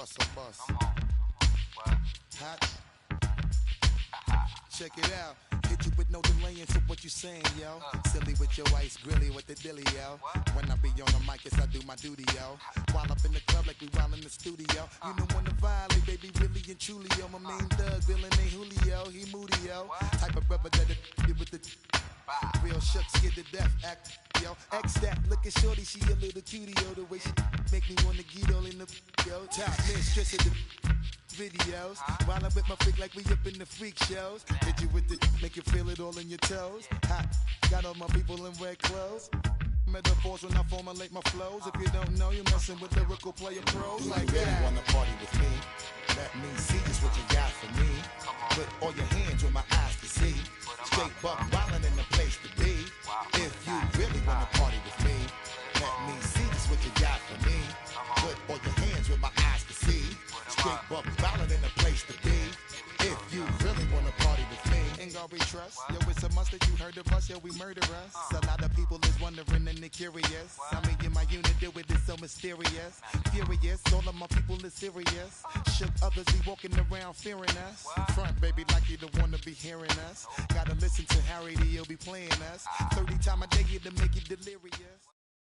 bust a bus. Hot. Check it out. Hit you with no delaying, so what you saying, yo? Silly with your ice, grilly with the dilly, yo. When I be on the mic, yes, I do my duty, yo. While up in the club like we while in the studio. You know when to violate, baby, really and truly, yo. My main thug, villain ain't Julio, he moody, yo. Type of rubber that it with the real shook, scared to death, act, yo. X that, looking shorty, she a little cutie, yo. The way she make me wanna get all in the, yo. Top mistress of the videos, while I'm with my freak like we up in the freak shows. Hit you with the, make you feel it all in your toes. Hot, got all my people in red clothes. Metaphors when I formulate my flows. If you don't know, you're messing with lyrical player pros like that. Really wanna party with me? Let me see just what you got for me. Put all your hands where my eyes can see. Straight buck wildin' in the place to be. If you really wanna party with me, let me see just what you got for me. Put all your hands where my eyes can see. Straight buck wildin' in the place to be. If you really wanna party with me, ain't gonna be trust. Yo, it's a must that you heard of us, yo, we murder us. A lot of people is wondering and they curious. I mean, in my unit, do it is so mysterious. Furious, all of my people is serious. Shook others be walking around fearing us. Front, baby, like you don't wanna be hearing us. Gotta listen to Harry, he'll be playing us. 30 times a day to make you delirious.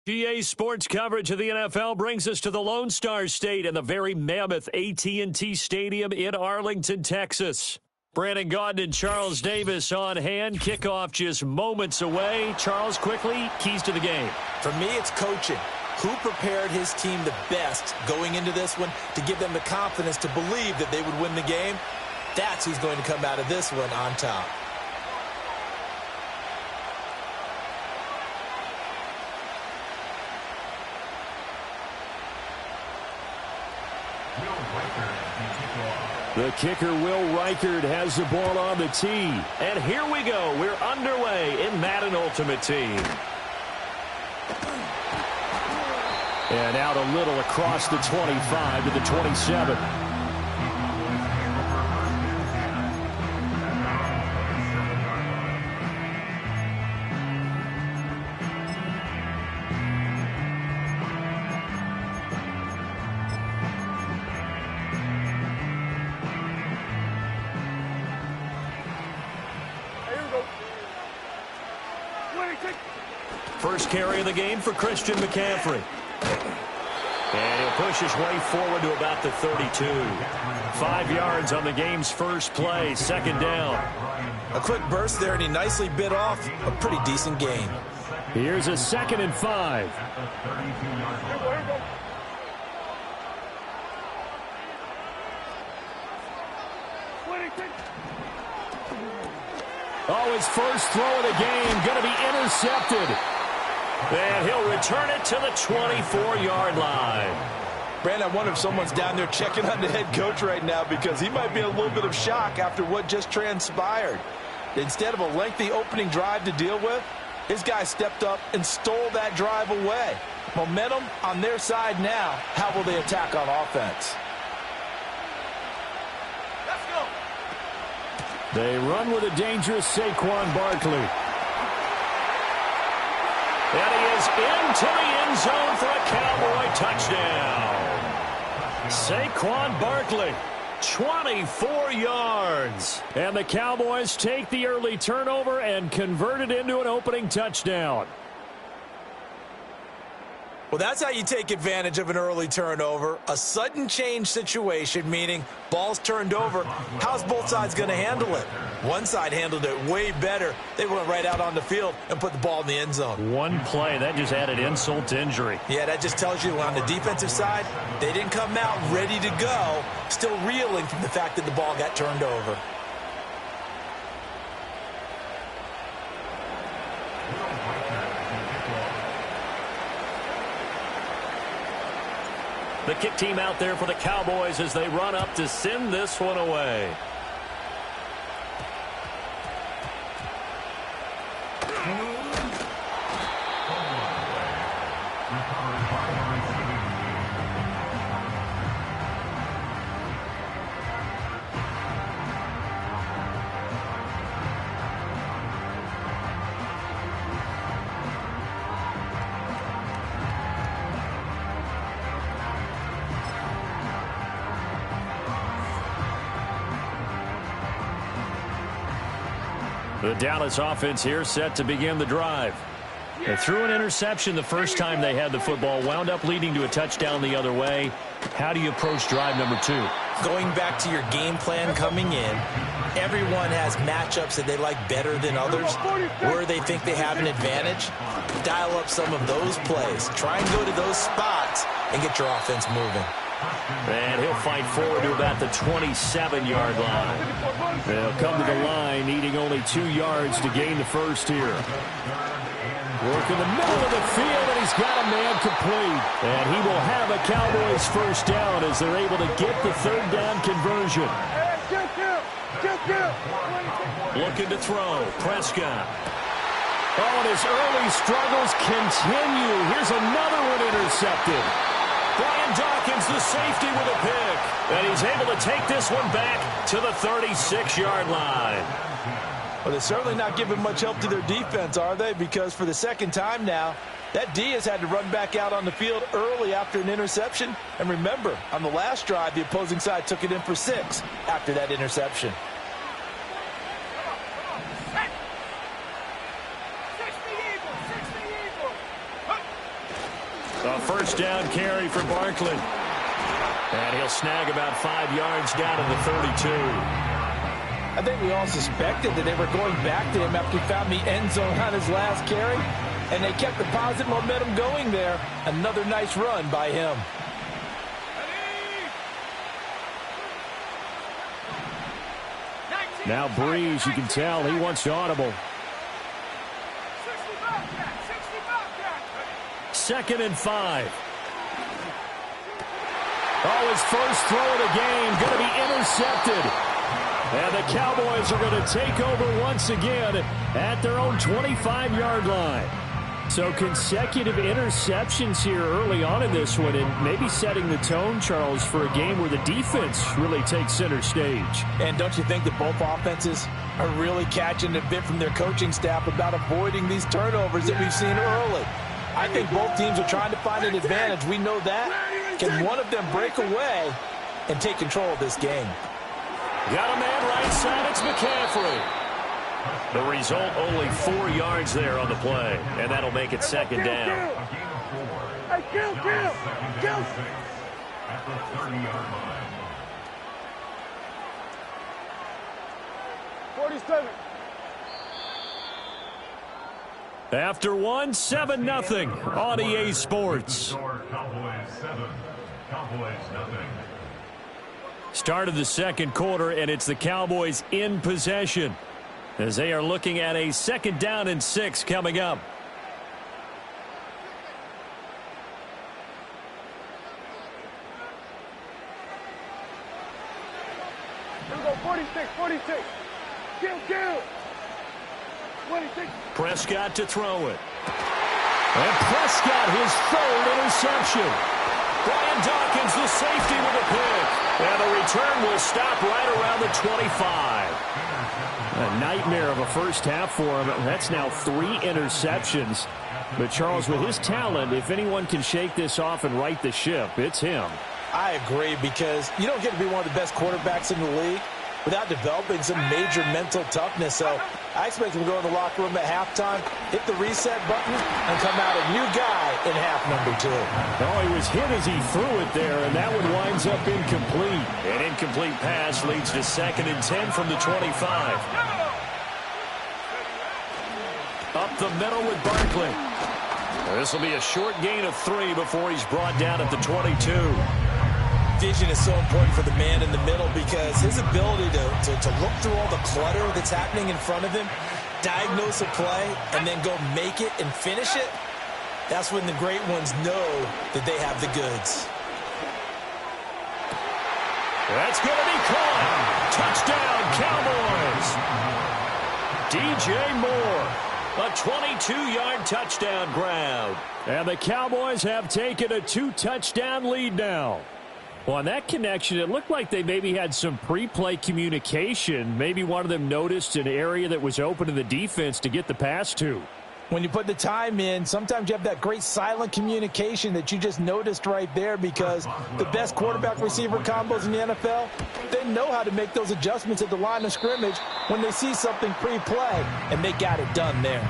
GA Sports coverage of the NFL brings us to the Lone Star State and the very mammoth AT&T Stadium in Arlington, Texas. Brandon Gaudin and Charles Davis on hand. Kickoff just moments away. Charles, quickly, keys to the game. For me, it's coaching. Who prepared his team the best going into this one to give them the confidence to believe that they would win the game? That's who's going to come out of this one on top. The kicker, Will Reichard, has the ball on the tee. And here we go. We're underway in Madden Ultimate Team. And out a little across the 25 to the 27. First carry of the game for Christian McCaffrey. And he'll push his way forward to about the 32. 5 yards on the game's first play, second down. A quick burst there, and he nicely bit off a pretty decent gain. Here's a 2nd and 5. Oh, his first throw of the game going to be intercepted. And he'll return it to the 24-yard line. Brandon, I wonder if someone's down there checking on the head coach right now because he might be in a little bit of shock after what just transpired. Instead of a lengthy opening drive to deal with, his guy stepped up and stole that drive away. Momentum on their side now. How will they attack on offense? Let's go. They run with a dangerous Saquon Barkley. And he is into the end zone for a Cowboy touchdown. Saquon Barkley, 24 yards. And the Cowboys take the early turnover and convert it into an opening touchdown. Well, that's how you take advantage of an early turnover. A sudden change situation, meaning ball's turned over. How's both sides going to handle it? One side handled it way better. They went right out on the field and put the ball in the end zone. One play, that just added insult to injury. Yeah, that just tells you on the defensive side, they didn't come out ready to go, still reeling from the fact that the ball got turned over. The kick team out there for the Cowboys as they run up to send this one away. The Dallas offense here set to begin the drive. They threw an interception the first time they had the football, wound up leading to a touchdown the other way. How do you approach drive number 2? Going back to your game plan coming in, everyone has matchups that they like better than others, where they think they have an advantage. Dial up some of those plays. Try and go to those spots and get your offense moving. And he'll fight forward to about the 27-yard line. They'll come to the line, needing only 2 yards to gain the first here. Work in the middle of the field, and he's got a man complete. And he will have a Cowboys first down as they're able to get the third down conversion. Looking to throw. Prescott. Oh, and his early struggles continue. Here's another one intercepted. Brian Dawkins, the safety, with a pick. And he's able to take this one back to the 36-yard line. Well, they're certainly not giving much help to their defense, are they? Because for the second time now, that D has had to run back out on the field early after an interception. And remember, on the last drive, the opposing side took it in for 6 after that interception. A first down carry for Barkley. And he'll snag about 5 yards down to the 32. I think we all suspected that they were going back to him after he found the end zone on his last carry. And they kept the positive momentum going there. Another nice run by him. Now Breeze, you can tell he wants to audible. 2nd and 5. Oh, his first throw of the game going to be intercepted. And the Cowboys are going to take over once again at their own 25-yard line. So consecutive interceptions here early on in this one, and maybe setting the tone, Charles, for a game where the defense really takes center stage. And don't you think that both offenses are really catching a bit from their coaching staff about avoiding these turnovers that we've seen early? I think both teams are trying to find an advantage. We know that. Can one of them break away and take control of this game? Got a man right side. It's McCaffrey. The result, only 4 yards there on the play, and that'll make it 2nd down. Hey, kill! At the 30-yard line. 47. After one, 7-0 on EA Sports. Cowboys 7, Cowboys nothing. Start of the second quarter, and it's the Cowboys in possession as they are looking at a 2nd down and 6 coming up. Here we go, 46. Kill. 26. Prescott to throw it. And Prescott, his 3rd interception. Brian Dawkins, the safety, with a pick. And the return will stop right around the 25. A nightmare of a first half for him. That's now 3 interceptions. But Charles, with his talent, if anyone can shake this off and right the ship, it's him. I agree, because you don't get to be one of the best quarterbacks in the league without developing some major mental toughness. So I expect him to go in the locker room at halftime, hit the reset button, and come out a new guy in half number 2. Oh, he was hit as he threw it there, and that one winds up incomplete. An incomplete pass leads to 2nd and 10 from the 25. Up the middle with Barkley. This will be a short gain of 3 before he's brought down at the 22. Vision is so important for the man in the middle, because his ability to look through all the clutter that's happening in front of him, diagnose a play, and then go make it and finish it, that's when the great ones know that they have the goods. That's going to be caught. Touchdown, Cowboys. DJ Moore, a 22-yard touchdown grab. And the Cowboys have taken a 2-touchdown lead now. Well, on that connection, it looked like they maybe had some pre-play communication. Maybe one of them noticed an area that was open to the defense to get the pass to. When you put the time in, sometimes you have that great silent communication that you just noticed right there, because the best quarterback-receiver combos in the NFL, they know how to make those adjustments at the line of scrimmage when they see something pre-play, and they got it done there.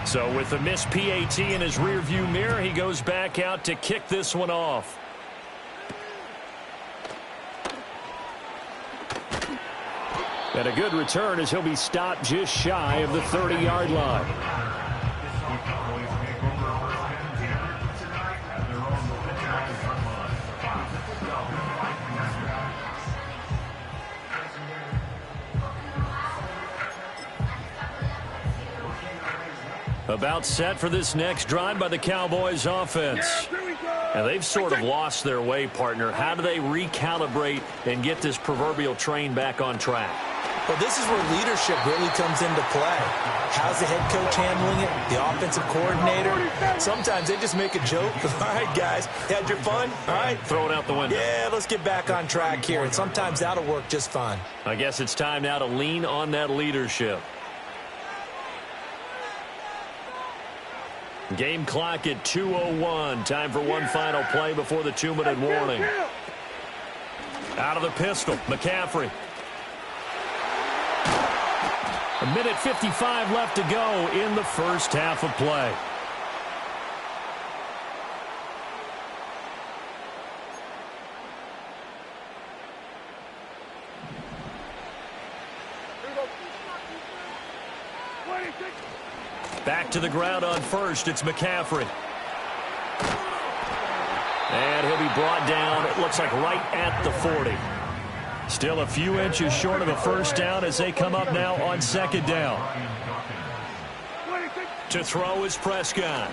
So with the missed PAT in his rearview mirror, he goes back out to kick this one off. And a good return as he'll be stopped just shy of the 30-yard line. About set for this next drive by the Cowboys offense. And they've sort of lost their way, partner. How do they recalibrate and get this proverbial train back on track? Well, this is where leadership really comes into play. How's the head coach handling it? The offensive coordinator? Sometimes they just make a joke. All right, guys, had your fun? All right. Throw it out the window. Yeah, let's get back on track here. And sometimes that'll work just fine. I guess it's time now to lean on that leadership. Game clock at 2:01. Time for one final play before the 2-minute warning. Out of the pistol, McCaffrey. A minute 55 left to go in the first half of play. Back to the ground on first. It's McCaffrey. And he'll be brought down, it looks like right at the 40. Still a few inches short of a first down as they come up now on second down. To throw is Prescott.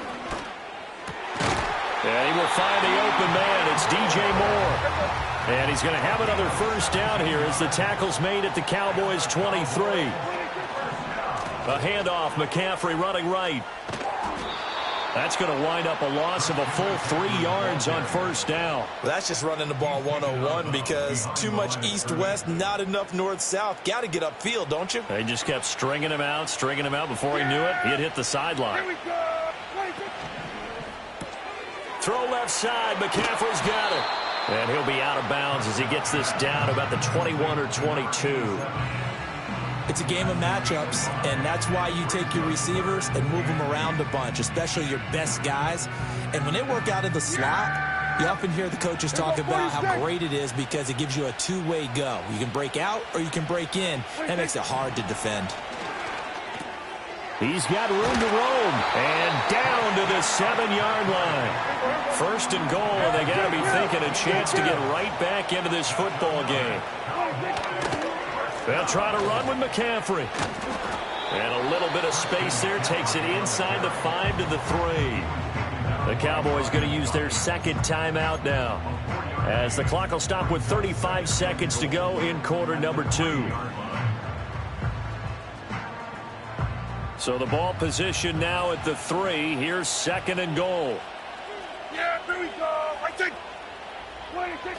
And he will find the open man. It's DJ Moore. And he's going to have another first down here as the tackle's made at the Cowboys' 23. A handoff, McCaffrey running right. That's going to wind up a loss of a full 3 yards on first down. That's just running the ball 101 because too much east-west, not enough north-south. Got to get upfield, don't you? They just kept stringing him out before he knew it. He had hit the sideline. Throw left side, McCaffrey's got it. And he'll be out of bounds as he gets this down about the 21 or 22. It's a game of matchups, and that's why you take your receivers and move them around a bunch, especially your best guys. And when they work out of the slot, you often hear the coaches talk about how great it is because it gives you a two-way go. You can break out or you can break in. That makes it hard to defend. He's got room to roam, and down to the 7-yard line. First and goal, and they got to be thinking a chance to get right back into this football game. They'll try to run with McCaffrey. And a little bit of space there takes it inside the 5 to the 3. The Cowboys going to use their second timeout now, as the clock will stop with 35 seconds to go in quarter number 2. So the ball position now at the 3. Here's second and goal. Yeah, here we go. I think 26.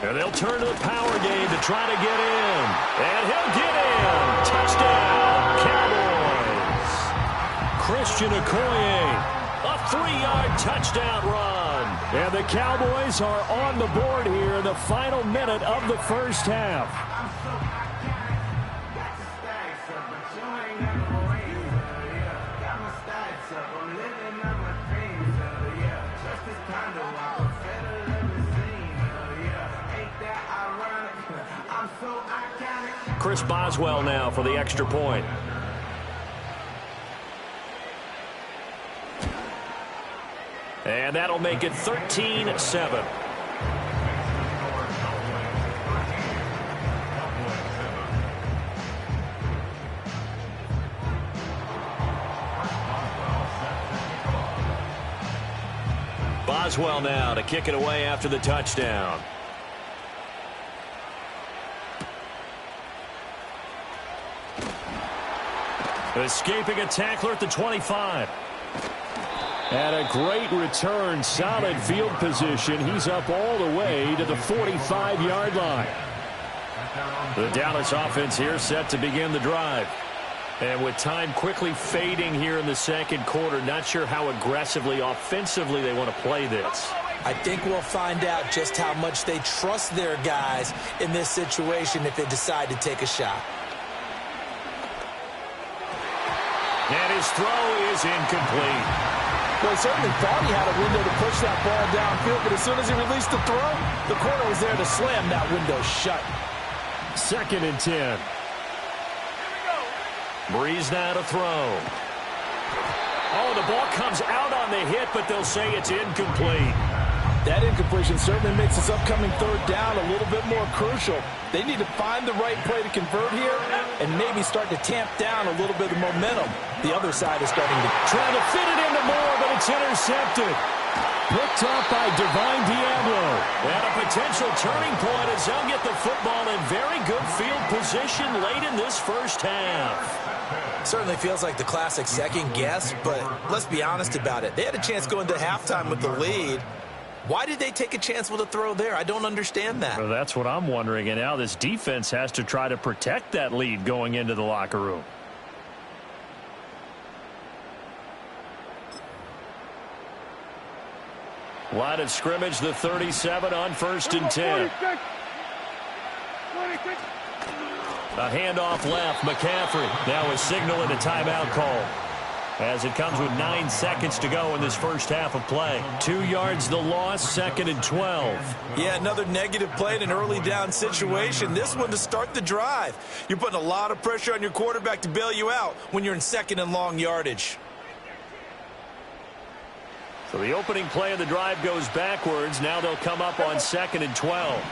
And they'll turn to the power game to try to get in. And he'll get in. Touchdown, Cowboys. Christian Okoye, a 3-yard touchdown run. And the Cowboys are on the board here in the final minute of the first half. Chris Boswell now for the extra point. And that'll make it 13-7. Boswell now to kick it away after the touchdown. Escaping a tackler at the 25. And a great return, solid field position. He's up all the way to the 45-yard line. The Dallas offense here set to begin the drive. And with time quickly fading here in the second quarter, not sure how aggressively, offensively they want to play this. I think we'll find out just how much they trust their guys in this situation if they decide to take a shot. And his throw is incomplete. Well, he certainly thought he had a window to push that ball downfield, but as soon as he released the throw, the corner was there to slam that window shut. 2nd and 10. Breeze now to throw. Oh, the ball comes out on the hit, but they'll say it's incomplete. That incompletion certainly makes this upcoming 3rd down a little bit more crucial. They need to find the right play to convert here and maybe start to tamp down a little bit of momentum. The other side is starting to try to fit it into Moore, but it's intercepted. Picked up by Divine Diablo. And a potential turning point as they'll get the football in very good field position late in this first half. Certainly feels like the classic second guess, but let's be honest about it. They had a chance going to halftime with the lead. Why did they take a chance with a throw there? I don't understand that. Well, that's what I'm wondering. And now this defense has to try to protect that lead going into the locker room. Line of scrimmage, the 37 on 1st and 10. A handoff left. McCaffrey now is signaling a timeout call as it comes with 9 seconds to go in this first half of play. 2 yards the loss, 2nd and 12. Yeah, another negative play in an early down situation. This one to start the drive. You're putting a lot of pressure on your quarterback to bail you out when you're in 2nd and long yardage. So the opening play of the drive goes backwards. Now they'll come up on 2nd and 12.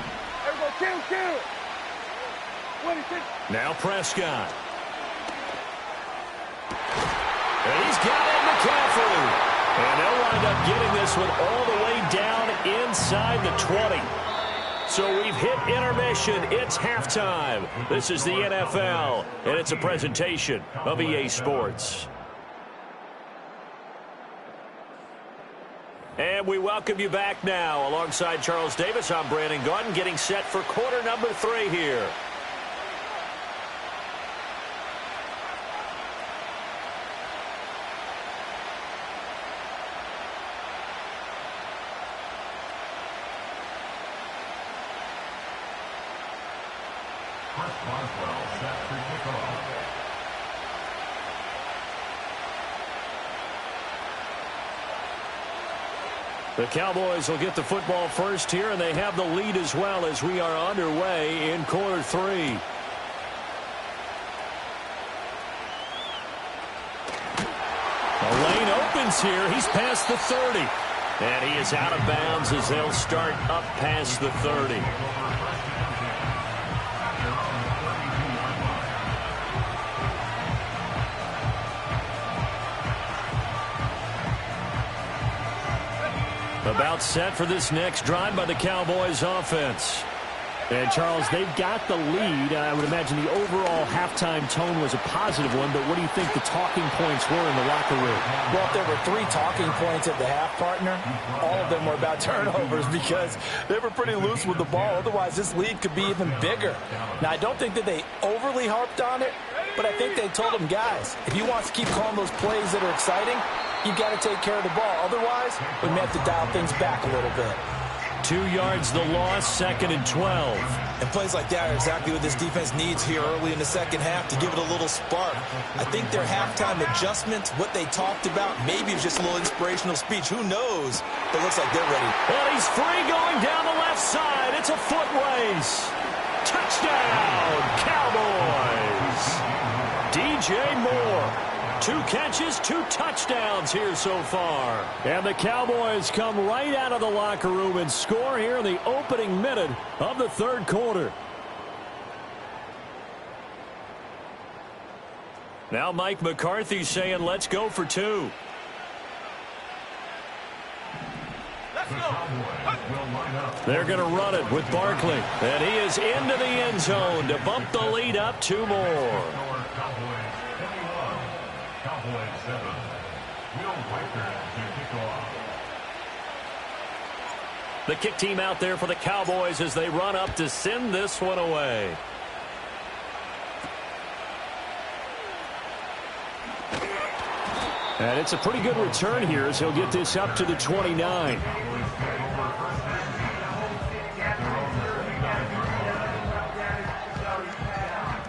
Now Prescott. And he's got it, McCaffrey. And they'll wind up getting this one all the way down inside the 20. So we've hit intermission. It's halftime. This is the NFL, and it's a presentation of EA Sports. And we welcome you back now. Alongside Charles Davis, I'm Brandon Gaudin, getting set for quarter number 3 here. The Cowboys will get the football first here, and they have the lead as well as we are underway in quarter 3. The lane opens here. He's past the 30. And he is out of bounds as they'll start up past the 30. About set for this next drive by the Cowboys offense. And, Charles, they've got the lead. I would imagine the overall halftime tone was a positive one, but what do you think the talking points were in the locker room? Well, if there were 3 talking points at the half, partner, all of them were about turnovers because they were pretty loose with the ball. Otherwise, this lead could be even bigger. Now, I don't think that they overly harped on it, but I think they told them, guys, if you want to keep calling those plays that are exciting, you've got to take care of the ball. Otherwise, we may have to dial things back a little bit. 2 yards the loss, 2nd and 12. And plays like that are exactly what this defense needs here early in the second half to give it a little spark. I think their halftime adjustments, what they talked about, maybe it's just a little inspirational speech. Who knows? But it looks like they're ready. And he's free going down the left side. It's a foot race. Touchdown, Cowboys. DJ Moore. 2 catches, 2 touchdowns here so far. And the Cowboys come right out of the locker room and score here in the opening minute of the 3rd quarter. Now Mike McCarthy saying, let's go for 2. Let's go. They're going to run it with Barkley. And he is into the end zone to bump the lead up 2 more. The kick team out there for the Cowboys as they run up to send this one away. And it's a pretty good return here as he'll get this up to the 29.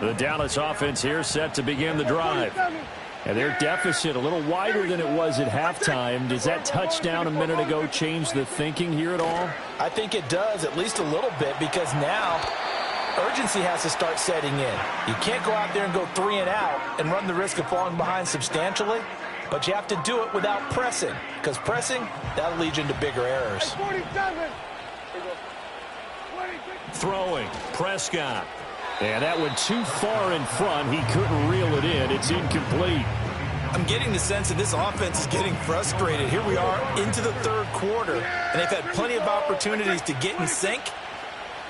The Dallas offense here set to begin the drive. And their deficit a little wider than it was at halftime. Does that touchdown a minute ago change the thinking here at all? I think it does, at least a little bit, because now urgency has to start setting in. You can't go out there and go 3 and out and run the risk of falling behind substantially, but you have to do it without pressing, because pressing, that'll lead you into bigger errors. Throwing, Prescott. And that went too far in front. He couldn't reel it in. It's incomplete. I'm getting the sense that this offense is getting frustrated. Here we are into the third quarter, and they've had plenty of opportunities to get in sync.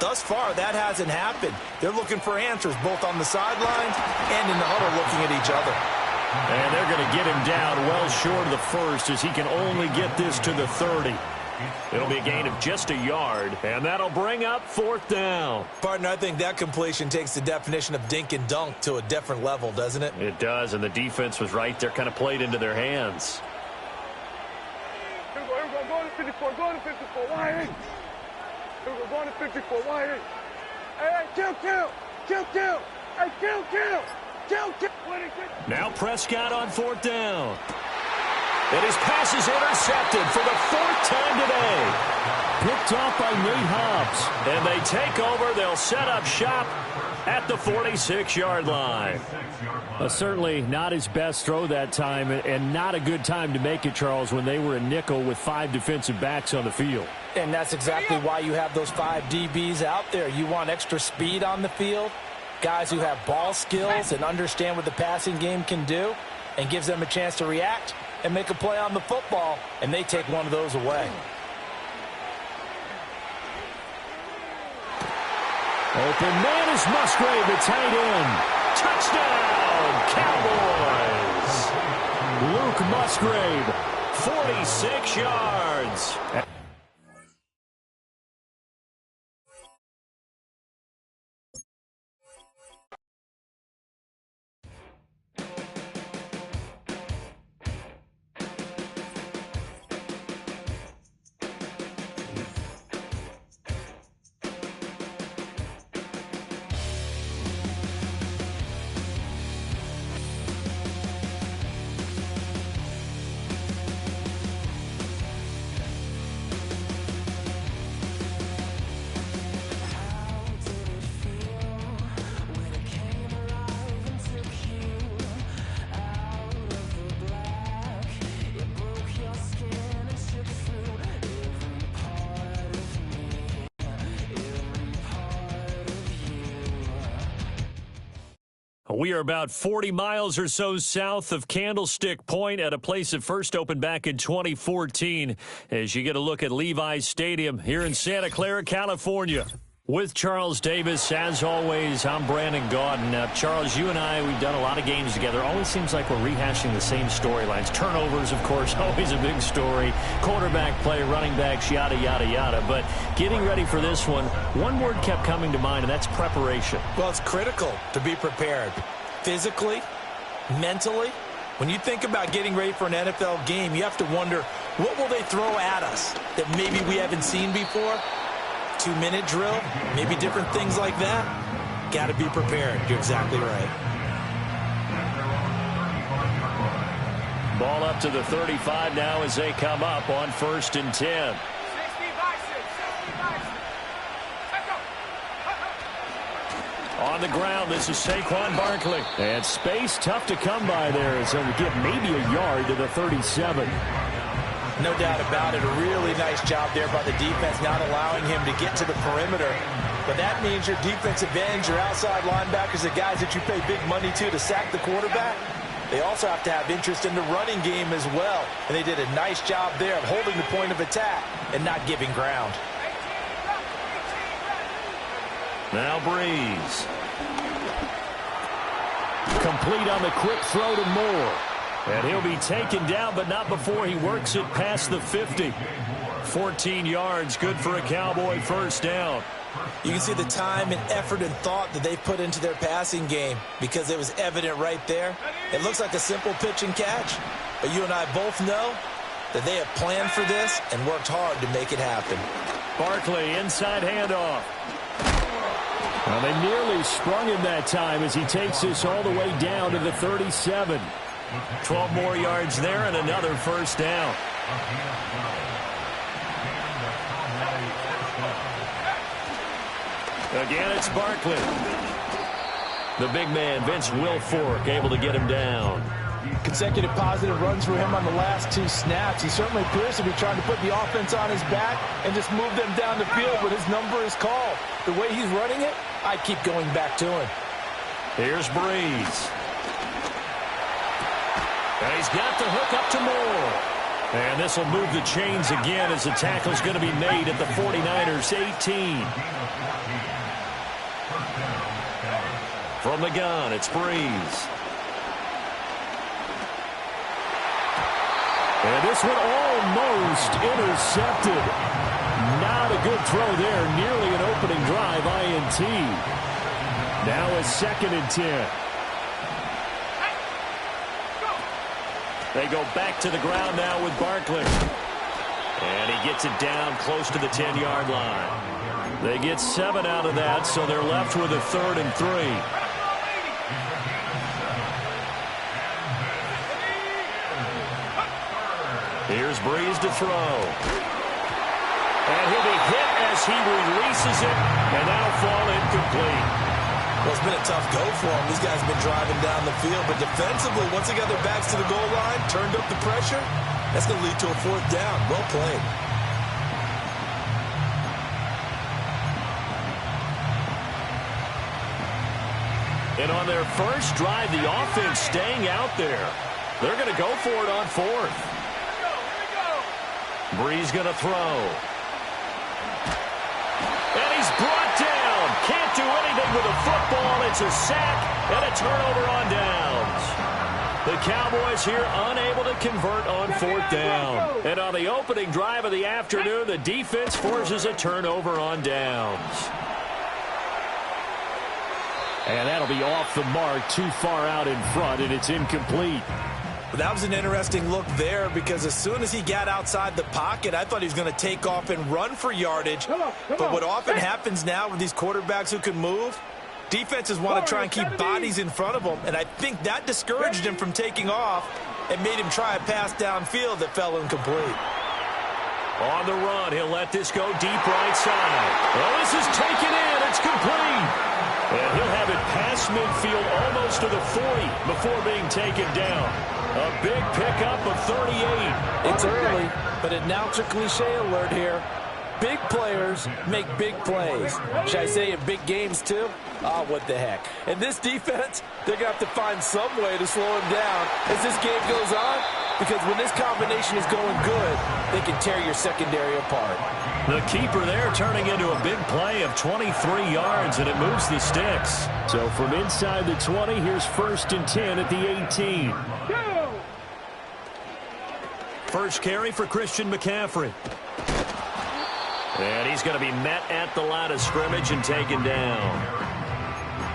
Thus far, that hasn't happened. They're looking for answers both on the sidelines and in the huddle looking at each other. And they're going to get him down well short of the first as he can only get this to the 30. It'll be a gain of just a yard, and that'll bring up 4th down. Partner, I think that completion takes the definition of dink and dunk to a different level, doesn't it? It does, and the defense was right there, kind of played into their hands. Here we go, go to 54, go to 54, wide eight. Here we go, go to 54, wide eight. Hey, kill. Hey, kill. Now Prescott on 4th down. And his pass is intercepted for the 4th time today. Picked off by Nate Hobbs. And they take over. They'll set up shop at the 46-yard line. Certainly not his best throw that time, and not a good time to make it, Charles, when they were a nickel with 5 defensive backs on the field. And that's exactly why you have those 5 DBs out there. You want extra speed on the field, guys who have ball skills and understand what the passing game can do, and gives them a chance to react and make a play on the football, and they take one of those away. Open man is Musgrave, the tight end. Touchdown, Cowboys! Luke Musgrave, 46 yards. We are about 40 miles or so south of Candlestick Point at a place that first opened back in 2014 as you get a look at Levi's Stadium here in Santa Clara, California. With Charles Davis, as always, I'm Brandon Gaudin. Charles, you and I, we've done a lot of games together. Always seems like we're rehashing the same storylines. Turnovers, of course, always a big story. Quarterback play, running backs, yada, yada, yada. But getting ready for this one word kept coming to mind, and that's preparation. Well, it's critical to be prepared. Physically, mentally. When you think about getting ready for an NFL game, you have to wonder, what will they throw at us that maybe we haven't seen before? 2-minute drill, maybe different things like that. Got to be prepared. You're exactly right. Ball up to the 35 now as they come up on 1st and 10. On the ground, this is Saquon Barkley. And space tough to come by there as he'll get maybe a yard to the 37. No doubt about it. A really nice job there by the defense, not allowing him to get to the perimeter. But that means your defensive ends, your outside linebackers, the guys that you pay big money to sack the quarterback, they also have to have interest in the running game as well. And they did a nice job there of holding the point of attack and not giving ground. Now Breeze. Complete on the quick throw to Moore. And he'll be taken down, but not before he works it past the 50. 14 yards, good for a Cowboy first down. You can see the time and effort and thought that they put into their passing game because it was evident right there. It looks like a simple pitch and catch, but you and I both know that they have planned for this and worked hard to make it happen. Barkley, inside handoff. Well, they nearly sprung him that time as he takes this all the way down to the 37. 12 more yards there and another first down. Again, it's Barkley. The big man, Vince Wilfork, able to get him down. Consecutive positive runs for him on the last 2 snaps. He certainly appears to be trying to put the offense on his back and just move them down the field when his number is called. The way he's running it, I keep going back to him. Here's Breeze. And he's got the hook up to Moore. And this will move the chains again as the tackle's going to be made at the 49ers 18. From the gun, it's Breeze. And this one almost intercepted. Not a good throw there. Nearly an opening drive, INT. Now a 2nd and 10. They go back to the ground now with Barkley. And he gets it down close to the 10-yard line. They get 7 out of that, so they're left with a 3rd and 3. Here's Breeze to throw. And he'll be hit as he releases it, and that'll fall incomplete. Well, it's been a tough go for him. These guys have been driving down the field, but defensively, once they got their backs to the goal line, turned up the pressure, that's going to lead to a 4th down. Well played. And on their first drive, the offense staying out there. They're going to go for it on 4th. Breeze going to throw. And he's brought down. Can't do anything with a football. It's a sack and a turnover on downs. The Cowboys here unable to convert on 4th down. And on the opening drive of the afternoon, the defense forces a turnover on downs. And that'll be off the mark, too far out in front, and it's incomplete. That was an interesting look there because as soon as he got outside the pocket, I thought he was going to take off and run for yardage. But what often happens now with these quarterbacks who can move, defenses want to try and keep bodies in front of them, and I think that discouraged him from taking off and made him try a pass downfield that fell incomplete. On the run, he'll let this go deep right side. Well, this is taken in. It's complete. And he'll have it past midfield almost to the 40 before being taken down. A big pickup of 38. It's early, but announcer cliche alert here. Big players make big plays. Should I say in big games too? Oh, what the heck. And this defense, they're going to have to find some way to slow him down as this game goes on, because when this combination is going good, they can tear your secondary apart. The keeper there turning into a big play of 23 yards, and it moves the sticks. So from inside the 20, here's 1st and 10 at the 18. First carry for Christian McCaffrey. And he's going to be met at the line of scrimmage and taken down.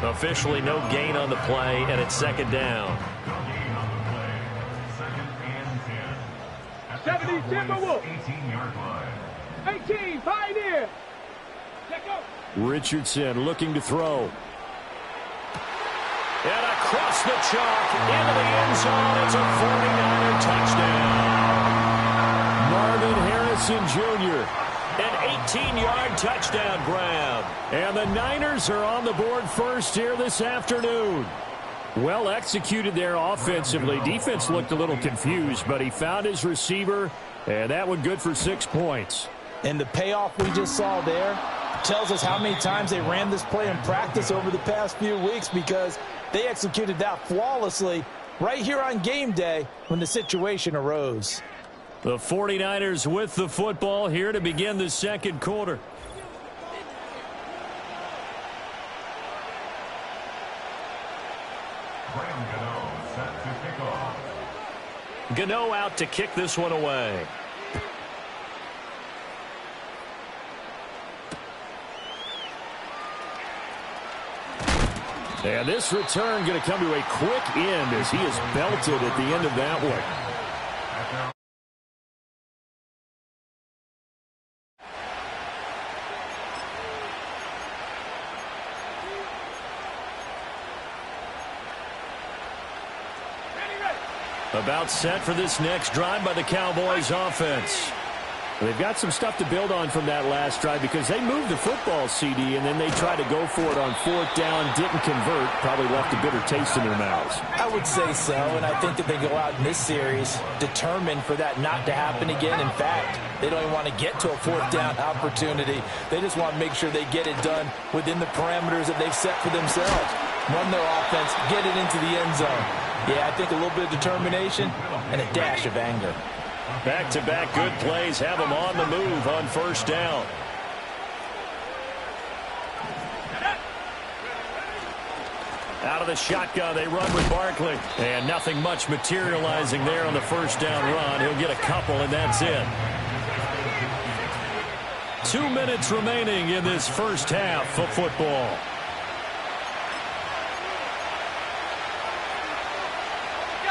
Officially no gain on the play, and it's 2nd down. 70 Timberwolves. 18 Pioneer. Richardson looking to throw. And across the chalk into the end zone. It's a 49er touchdown. Marvin Harrison Jr. An 18-yard touchdown grab. And the Niners are on the board first here this afternoon. Well executed there offensively. Defense looked a little confused, but he found his receiver, and that one good for 6 points. And the payoff we just saw there tells us how many times they ran this play in practice over the past few weeks, because they executed that flawlessly right here on game day when the situation arose. The 49ers with the football here to begin the 2nd quarter. Gano out to kick this one away. And this return going to come to a quick end as he is belted at the end of that one. About set for this next drive by the Cowboys offense. They've got some stuff to build on from that last drive because they moved the football, CD, and then they tried to go for it on fourth down, didn't convert, probably left a bitter taste in their mouths. I would say so, and I think that they go out in this series determined for that not to happen again. In fact, they don't even want to get to a fourth down opportunity. They just want to make sure they get it done within the parameters that they've set for themselves. Run their offense, get it into the end zone. Yeah, I think a little bit of determination and a dash of anger. Back-to-back good plays have them on the move on first down. Out of the shotgun, they run with Barkley. And nothing much materializing there on the first down run. He'll get a couple, and that's it. 2 minutes remaining in this first half of football.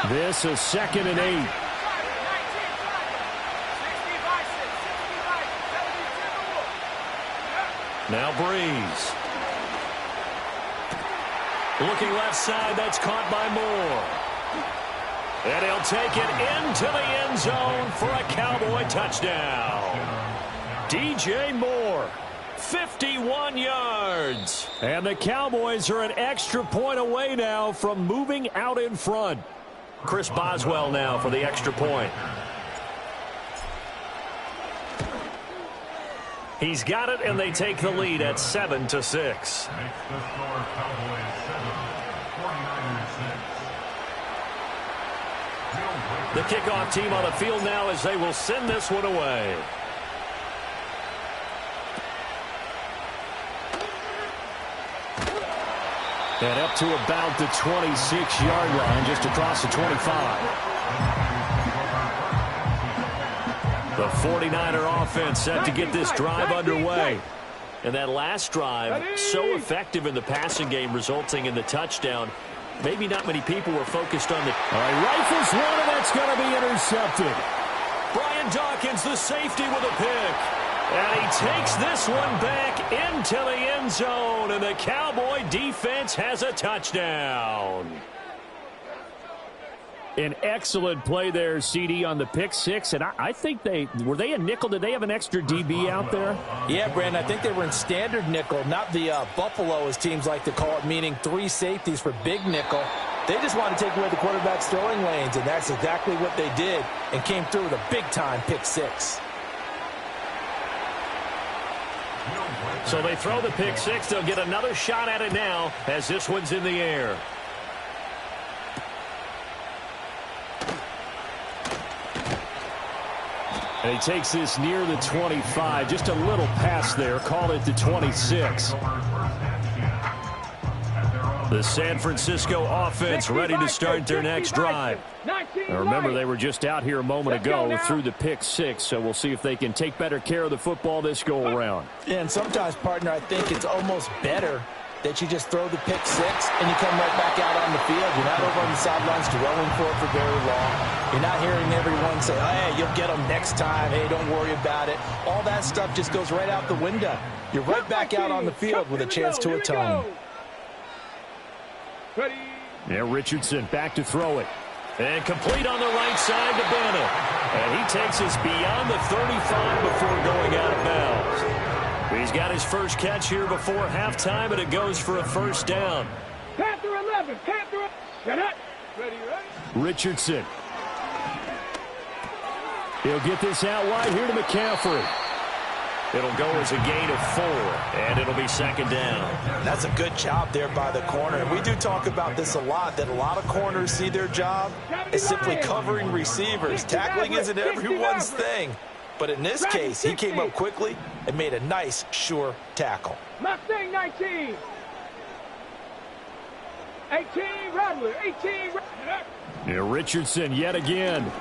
This is 2nd and 8. Now Breeze. Looking left side, that's caught by Moore. And he'll take it into the end zone for a Cowboy touchdown. DJ Moore, 51 yards. And the Cowboys are an extra point away now from moving out in front. Chris Boswell now for the extra point. He's got it, and they take the lead at 7-6. The kickoff team on the field now as they will send this one away. And up to about the 26-yard line, just across the 25. The 49er offense set to get this drive underway. And that last drive, so effective in the passing game, resulting in the touchdown. Maybe not many people were focused on the... All right, rifles one, and that's going to be intercepted. Brian Dawkins, the safety, with a pick. And he takes this one back into the end zone, and the Cowboy defense has a touchdown. An excellent play there, CD, on the pick six. And I think were they a nickel? Did they have an extra DB out there? Yeah, Brandon, I think they were in standard nickel, not the Buffalo, as teams like to call it, meaning 3 safeties for big nickel. They just want to take away the quarterback's throwing lanes, and that's exactly what they did and came through with a big-time pick six. So they throw the pick six. They'll get another shot at it now as this one's in the air. And he takes this near the 25. Just a little pass there. Call it the 26. The San Francisco offense ready to start their next drive. Now remember, they were just out here a moment ago through the pick six, so we'll see if they can take better care of the football this go-around. Yeah, and sometimes, partner, I think it's almost better that you just throw the pick six and you come right back out on the field. You're not over on the sidelines dwelling for it for very long. You're not hearing everyone say, oh, hey, you'll get them next time. Hey, don't worry about it. All that stuff just goes right out the window. You're right back out on the field with a chance to atone. Yeah, Richardson back to throw it. And complete on the right side to Bennett. And he takes us beyond the 35 before going out of bounds. He's got his first catch here before halftime, and it goes for a first down. Panther 11, Panther. Get it. Ready. Richardson. He'll get this out wide here to McCaffrey. It'll go as a gain of 4, and it'll be second down. That's a good job there by the corner. And we do talk about this a lot, that a lot of corners see their job as simply covering receivers. Tackling isn't everyone's thing. But in this case, he came up quickly and made a nice, sure tackle. Mustang 19. 18, Rattler. 18. Yeah, Richardson yet again.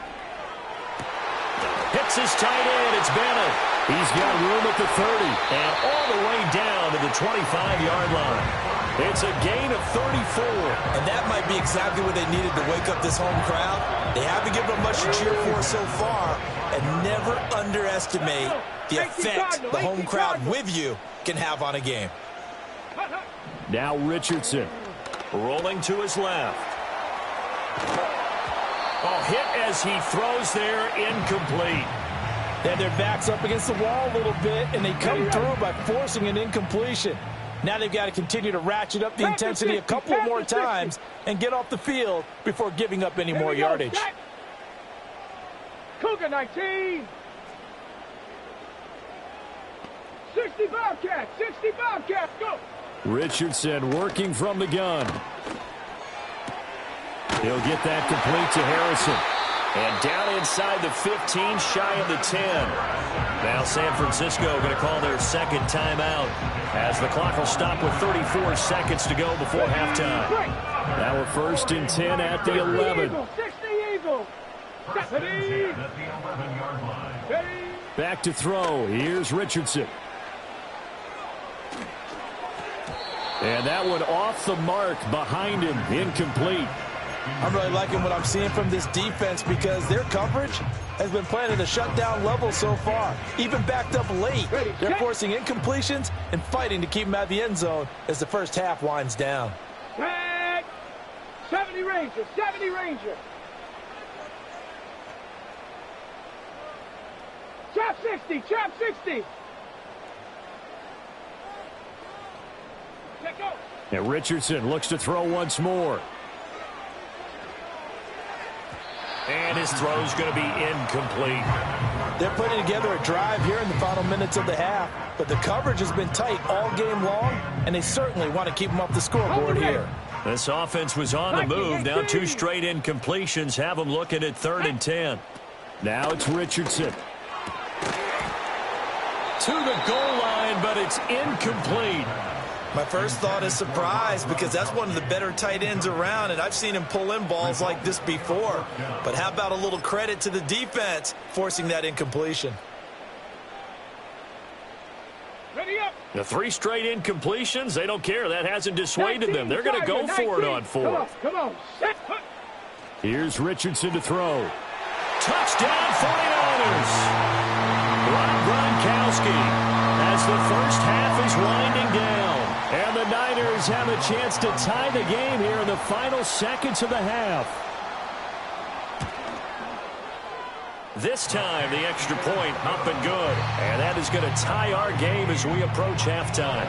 Hits his tight end. It's Bennett. He's got room at the 30 and all the way down to the 25-yard line. It's a gain of 34. And that might be exactly what they needed to wake up this home crowd. They haven't given them much to cheer for so far, and never underestimate the effect the home crowd with you can have on a game. Now Richardson rolling to his left. Oh, hit as he throws there, incomplete. They had their backs up against the wall a little bit, and they come through by forcing an incompletion. Now they've got to continue to ratchet up the intensity a couple more times and get off the field before giving up any more yardage. Cougar 19. 60 Bobcats, 60 Bobcats, go. Richardson working from the gun. He'll get that complete to Harrison. And down inside the 15, shy of the 10. Now San Francisco going to call their second timeout as the clock will stop with 34 seconds to go before halftime. Now we're first and 10 at the 11. 60 Eagles. Back to throw. Here's Richardson. And that one off the mark behind him. Incomplete. I'm really liking what I'm seeing from this defense because their coverage has been playing at a shutdown level so far. Even backed up late, they're forcing incompletions and fighting to keep them out of the end zone as the first half winds down. 70 Rangers, 70 Rangers. Trap 60, trap 60. Let go. And Richardson looks to throw once more. And his throw's going to be incomplete. They're putting together a drive here in the final minutes of the half, but the coverage has been tight all game long, and they certainly want to keep them off the scoreboard here. This offense was on the move. Now 2 straight incompletions have them looking at 3rd and 10. Now it's Richardson. To the goal line, but it's incomplete. My first thought is surprise because that's one of the better tight ends around, and I've seen him pull in balls like this before. But how about a little credit to the defense forcing that incompletion? Ready up. The 3 straight incompletions, they don't care. That hasn't dissuaded them. They're going to go for it on 4th. Come on. Here's Richardson to throw. Touchdown 49ers. Rob Gronkowski as the first half is winding down. And the Niners have a chance to tie the game here in the final seconds of the half. This time, the extra point up and good. And that is going to tie our game as we approach halftime.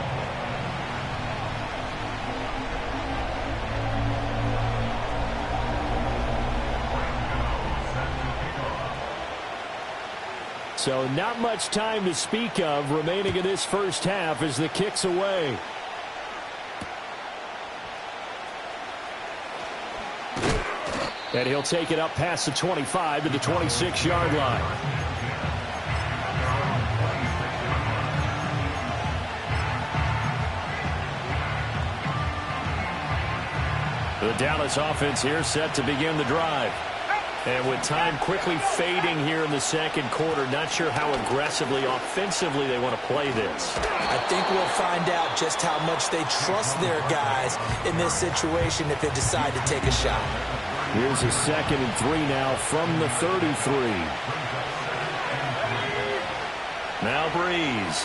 So not much time to speak of remaining in this first half as the kick's away. And he'll take it up past the 25 to the 26-yard line. The Dallas offense here set to begin the drive. And with time quickly fading here in the second quarter, not sure how aggressively, offensively they want to play this. I think we'll find out just how much they trust their guys in this situation if they decide to take a shot. Here's a 2nd and 3 now from the 33. Now Breeze.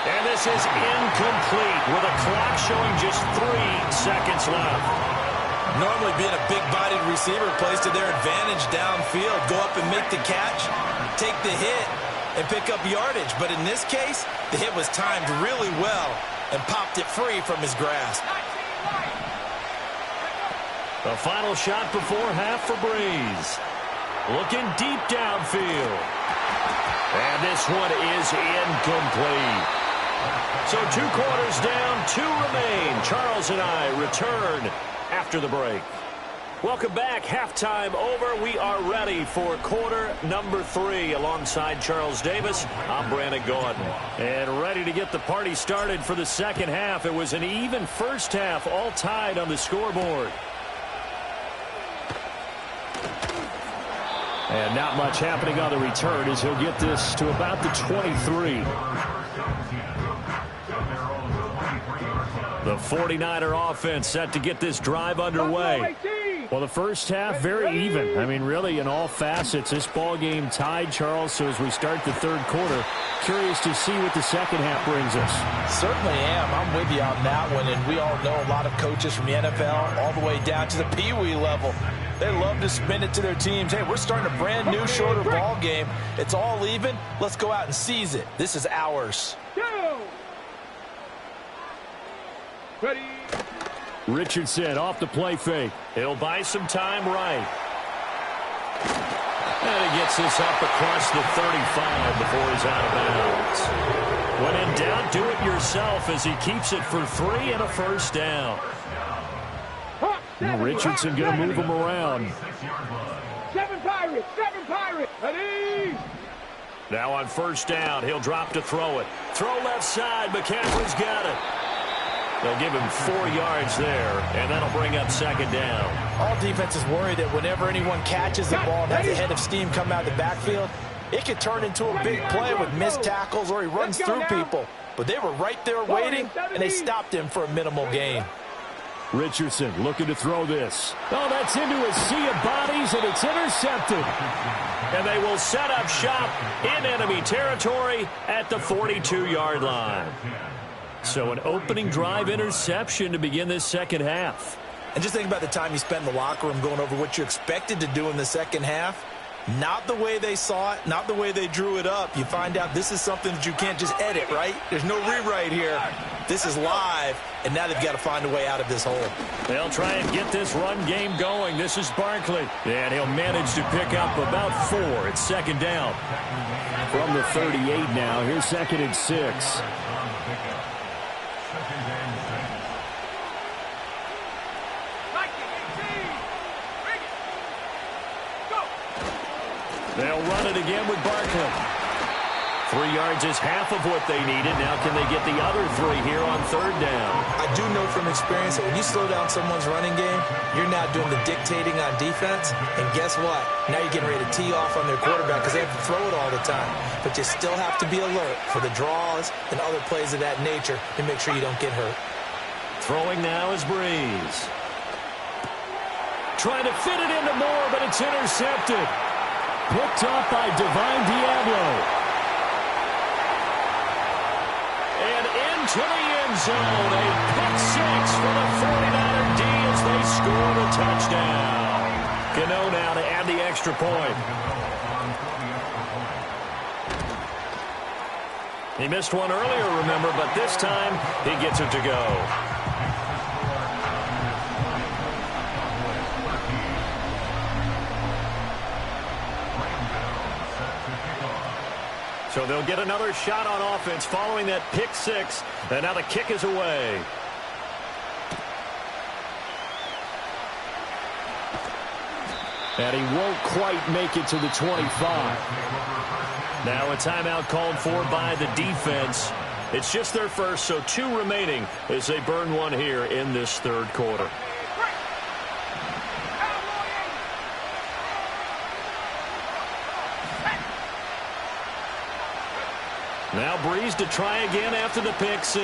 And this is incomplete with a clock showing just 3 seconds left. Normally being a big-bodied receiver plays to their advantage downfield. Go up and make the catch, take the hit, and pick up yardage. But in this case, the hit was timed really well and popped it free from his grasp. The final shot before half for Breeze. Looking deep downfield. And this one is incomplete. So 2 quarters down, 2 remain. Charles and I return after the break. Welcome back. Halftime over. We are ready for quarter number 3 alongside Charles Davis. I'm Brandon Gordon. And ready to get the party started for the second half. It was an even first half, all tied on the scoreboard. And not much happening on the return as he'll get this to about the 23. The 49er offense set to get this drive underway. Well, the first half, very even. I mean, really, in all facets, this ball game tied, Charles. So as we start the third quarter, curious to see what the second half brings us. Certainly am. I'm with you on that one. And we all know a lot of coaches from the NFL all the way down to the Pee Wee level. They love to spin it to their teams. Hey, we're starting a brand new, shorter ball game. It's all even. Let's go out and seize it. This is ours. Ready. Richardson off the play fake. He'll buy some time right. And he gets this up across the 35 before he's out of bounds. When in doubt, do it yourself as he keeps it for 3 and a first down. Richardson going to move him around. 7 Pirates, 7 Pirates. Ready. Now on first down, he'll drop to throw it. Throw left side, McCaffrey's got it. They'll give him 4 yards there, and that'll bring up second down. All defenses worry that whenever anyone catches the ball and has a head of steam come out of the backfield, it could turn into a big play with missed tackles or he runs through people. But they were right there waiting, and they stopped him for a minimal gain. Richardson looking to throw this. Oh, that's into a sea of bodies, and it's intercepted. And they will set up shop in enemy territory at the 42-yard line. So an opening drive interception to begin this second half. And just think about the time you spent in the locker room going over what you expected to do in the second half. Not the way they saw it, not the way they drew it up. You find out this is something that you can't just edit, right? There's no rewrite here. This is live, and now they've got to find a way out of this hole. They'll try and get this run game going. This is Barkley. And he'll manage to pick up about 4. It's second down. From the 38 now, here's second and 6. They'll run it again with Barkley. 3 yards is half of what they needed. Now can they get the other 3 here on third down? I do know from experience that when you slow down someone's running game, you're now doing the dictating on defense. And guess what? Now you're getting ready to tee off on their quarterback because they have to throw it all the time. But you still have to be alert for the draws and other plays of that nature to make sure you don't get hurt. Throwing now is Breeze. Trying to fit it into Moore, but it's intercepted. Picked up by Divine Diablo. And into the end zone. A pick 6 for the 49er D as they score the touchdown. Cano now to add the extra point. He missed one earlier, remember, but this time he gets it to go. So they'll get another shot on offense following that pick 6. And now the kick is away. And he won't quite make it to the 25. Now a timeout called for by the defense. It's just their first, so 2 remaining as they burn one here in this third quarter. Now Breeze to try again after the pick 6.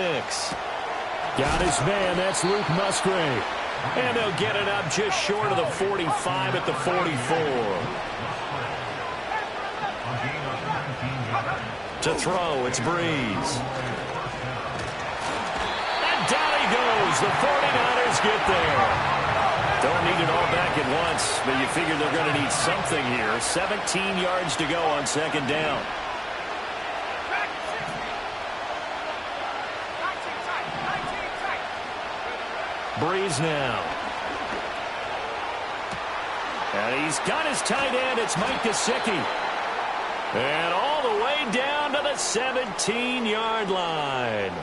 Got his man. That's Luke Musgrave. And they'll get it up just short of the 45 at the 44. To throw, it's Breeze. And down he goes. The 49ers get there. Don't need it all back at once, but you figure they're going to need something here. 17 yards to go on second down. Breeze now. And he's got his tight end. It's Mike Gesicki. And all the way down to the 17-yard line.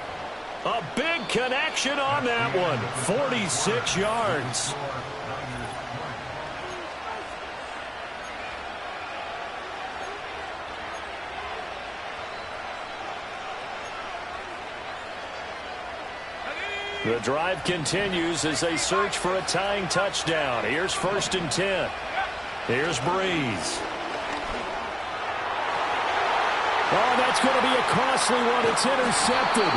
A big connection on that one. 46 yards. The drive continues as they search for a tying touchdown. Here's first and 10. Here's Breeze. Oh, that's going to be a costly one. It's intercepted.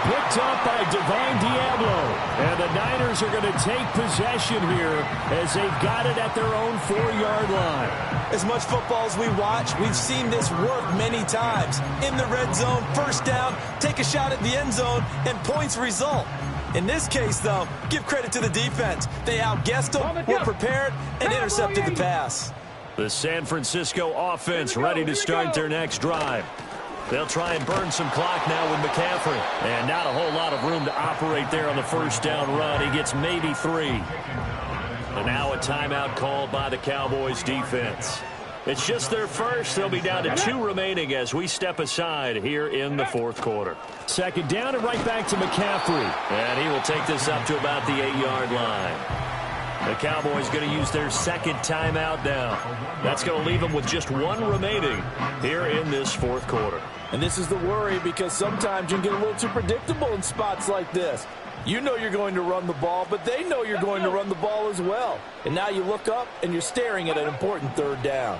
Picked up by Divine Diablo. And the Niners are going to take possession here as they've got it at their own 4-yard line. As much football as we watch, we've seen this work many times. In the red zone, first down, take a shot at the end zone, and points result. In this case, though, give credit to the defense. They outguessed them, were prepared, and intercepted the pass. The San Francisco offense ready to start their next drive. They'll try and burn some clock now with McCaffrey. And not a whole lot of room to operate there on the first down run. He gets maybe 3. And now a timeout called by the Cowboys defense. It's just their first. They'll be down to 2 remaining as we step aside here in the fourth quarter. Second down and right back to McCaffrey. And he will take this up to about the 8-yard line. The Cowboys going to use their second timeout now. That's going to leave them with just 1 remaining here in this fourth quarter. And this is the worry because sometimes you can get a little too predictable in spots like this. You know you're going to run the ball, but they know you're going to run the ball as well. And now you look up and you're staring at an important third down.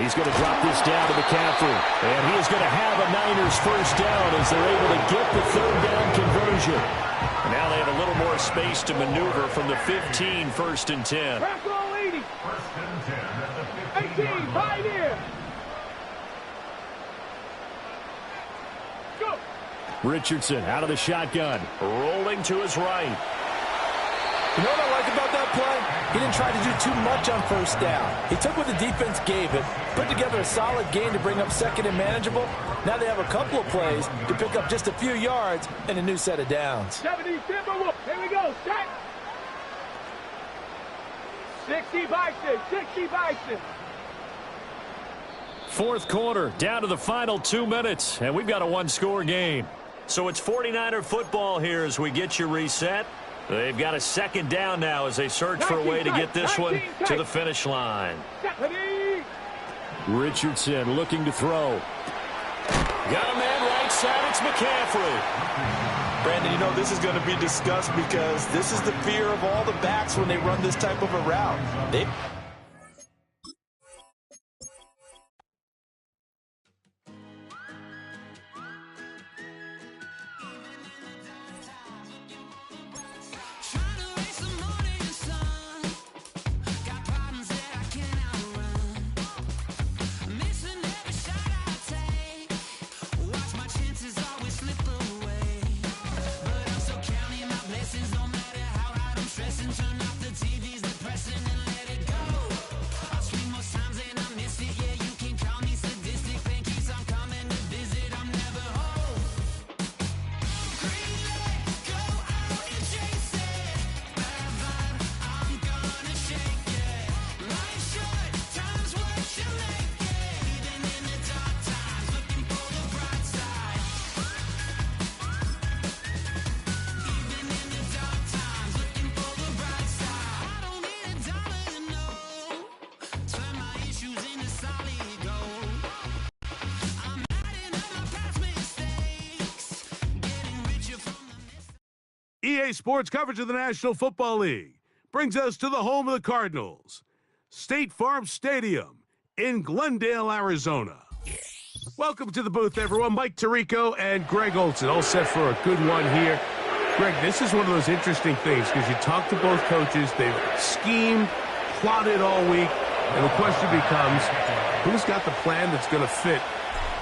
He's going to drop this down to McCaffrey. And he is going to have a Niners first down as they're able to get the third down conversion. And now they have a little more space to maneuver from the 15, first and 10. Back roll 80. First and 10 at the 18, right here. Go. Richardson out of the shotgun, rolling to his right. You know what I like about that play? He didn't try to do too much on first down. He took what the defense gave it, put together a solid gain to bring up second and manageable. Now they have a couple of plays to pick up just a few yards and a new set of downs. 70 Timberwolves. Here we go. Set. 60 Bison. 60 Bison. Fourth quarter, down to the final 2 minutes, and we've got a 1-score game. So it's 49er football here as we get you reset. They've got a second down now as they search for a way to get this one to the finish line. Richardson looking to throw. Got a man right side. It's McCaffrey. Brandon, you know this is going to be discussed because this is the fear of all the backs when they run this type of a route. EA Sports coverage of the National Football League brings us to the home of the Cardinals, State Farm Stadium in Glendale, Arizona. Welcome to the booth, everyone. Mike Tirico and Greg Olson, all set for a good one here. Greg, this is one of those interesting things because you talk to both coaches. They've schemed, plotted all week, and the question becomes, who's got the plan that's going to fit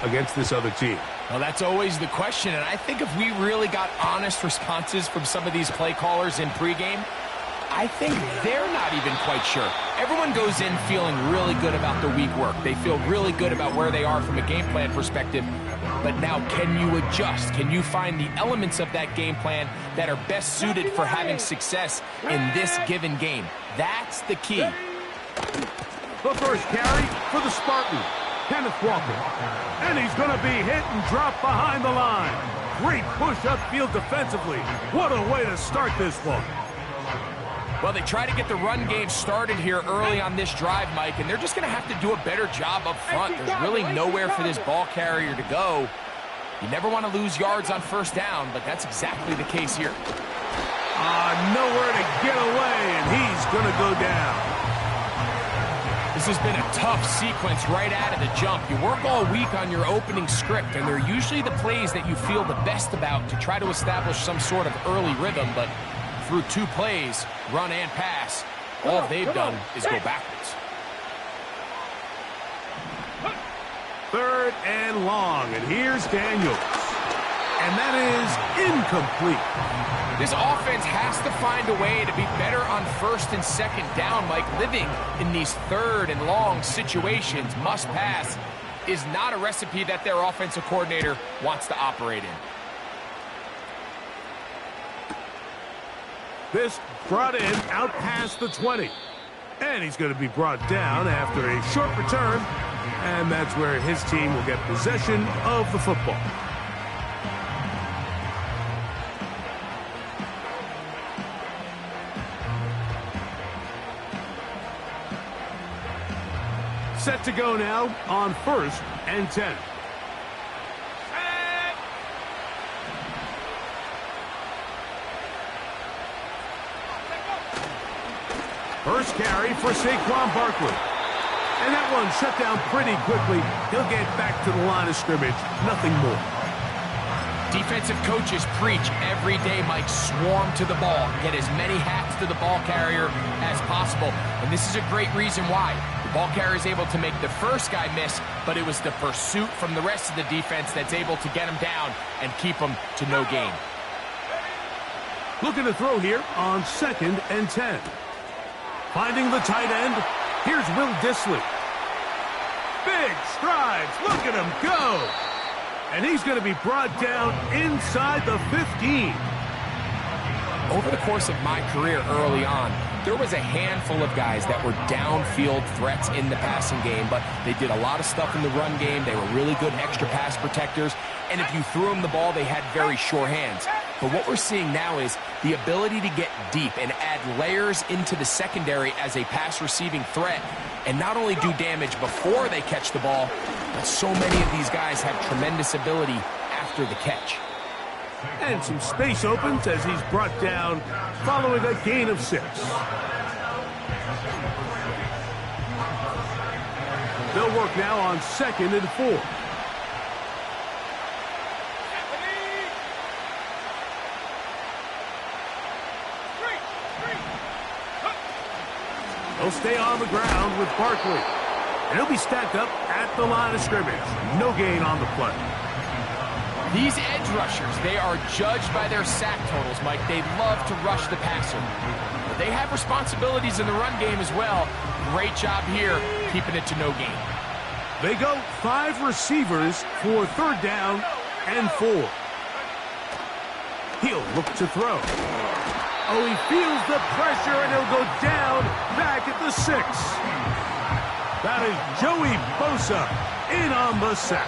against this other team? Well, that's always the question, and I think if we really got honest responses from some of these play callers in pregame, I think they're not even quite sure. Everyone goes in feeling really good about the week work. They feel really good about where they are from a game plan perspective. But now, can you adjust? Can you find the elements of that game plan that are best suited for having success in this given game? That's the key. The first carry for the Spartan, Kenneth Walker. And he's going to be hit and dropped behind the line. Great push upfield defensively. What a way to start this one. Well, they try to get the run game started here early on this drive, Mike, and they're just going to have to do a better job up front. There's really nowhere for this ball carrier to go. You never want to lose yards on first down, but that's exactly the case here. Nowhere to get away, and he's going to go down. This has been a tough sequence right out of the jump. You work all week on your opening script, and they're usually the plays that you feel the best about to try to establish some sort of early rhythm, but through 2 plays, run and pass, all they've done is go backwards. 3rd and long, and here's Daniels. And that is incomplete. This offense has to find a way to be better on 1st and 2nd down. Like, living in these 3rd and long situations, must pass, is not a recipe that their offensive coordinator wants to operate in. This brought in out past the 20. And he's going to be brought down after a short return. And that's where his team will get possession of the football. Set to go now on 1st and 10. First carry for Saquon Barkley. And that one shut down pretty quickly. He'll get back to the line of scrimmage. Nothing more. Defensive coaches preach every day, Mike, swarm to the ball. Get as many hats to the ball carrier as possible. And this is a great reason why. The ball carrier is able to make the first guy miss, but it was the pursuit from the rest of the defense that's able to get him down and keep him to no gain. Looking to throw here on 2nd and 10. Finding the tight end, here's Will Dissly. Big strides, look at him go! And he's going to be brought down inside the 15. Over the course of my career early on, there was a handful of guys that were downfield threats in the passing game, but they did a lot of stuff in the run game. They were really good extra pass protectors, and if you threw them the ball, they had very sure hands. But what we're seeing now is the ability to get deep and add layers into the secondary as a pass-receiving threat, and not only do damage before they catch the ball, but so many of these guys have tremendous ability after the catch. And some space opens as he's brought down following a gain of 6. They'll work now on 2nd and 4. He'll stay on the ground with Barkley. And he'll be stacked up at the line of scrimmage. No gain on the play. These edge rushers, they are judged by their sack totals, Mike. They love to rush the passer. But they have responsibilities in the run game as well. Great job here, keeping it to no gain. They go 5 receivers for 3rd down and 4. He'll look to throw. Oh, he feels the pressure, and he'll go down back at the 6. That is Joey Bosa in on the sack.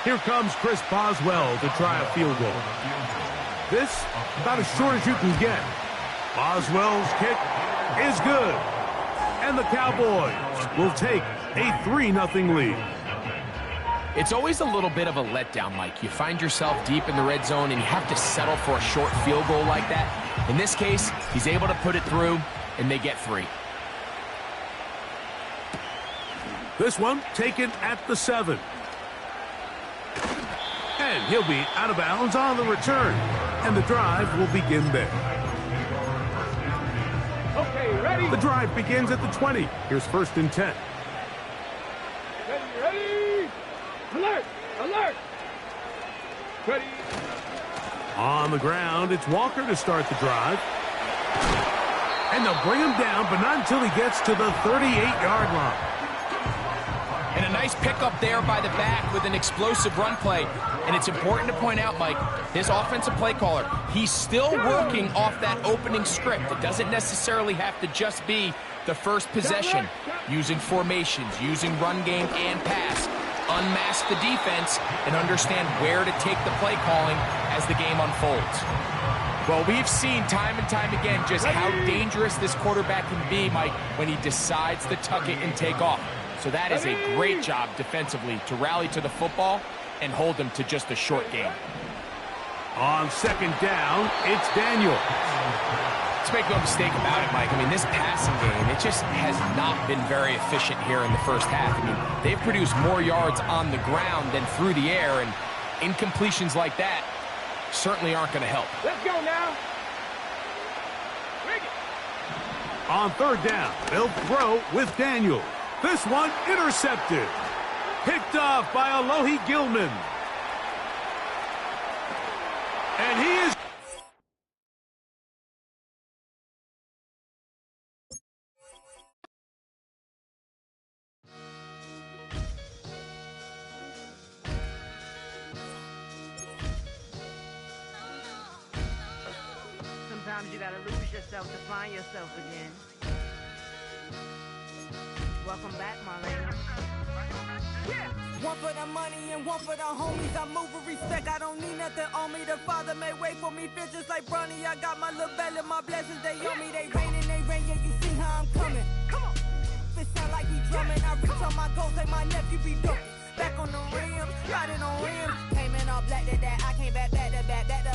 Here comes Chris Boswell to try a field goal. This, about as short as you can get. Boswell's kick is good. And the Cowboys will take a 3-0 lead. It's always a little bit of a letdown, Mike. You find yourself deep in the red zone and you have to settle for a short field goal like that. In this case, he's able to put it through, and they get 3. This one taken at the 7. And he'll be out of bounds on the return. And the drive will begin there. Okay, ready? The drive begins at the 20. Here's 1st and 10. Ready? Alert! Alert! Ready? On the ground, it's Walker to start the drive. And they'll bring him down, but not until he gets to the 38-yard line. And a nice pickup there by the back with an explosive run play. And it's important to point out, Mike, his offensive play caller, he's still working off that opening script. It doesn't necessarily have to just be the first possession. Using formations, using run game and pass. Unmask the defense and understand where to take the play calling as the game unfolds. Well, we've seen time and time again just how dangerous this quarterback can be, Mike, when he decides to tuck it and take off. So that is a great job defensively to rally to the football and hold them to just a short game. On second down, it's Daniels. Let's make no mistake about it, Mike. I mean, this passing game, it just has not been very efficient here in the first half. I mean, they've produced more yards on the ground than through the air, and incompletions like that certainly aren't going to help. Let's go now. On third down, they'll throw with Daniels. This one intercepted. Picked off by Alohi Gilman. And he is... Sometimes you gotta lose yourself to find yourself again. Welcome back, Marlena. Yeah. One for the money and one for the homies. I move with respect, I don't need nothing on me. The Father may wait for me, feel just like Bronny. I got my little belly, my blessings, they on me. They rain, yeah, you see how I'm coming. Come on. It sound like we drumming. I reach on my goals, like my nephew be dope. Back on the rim, riding on rims. Came in all black to that, I came back to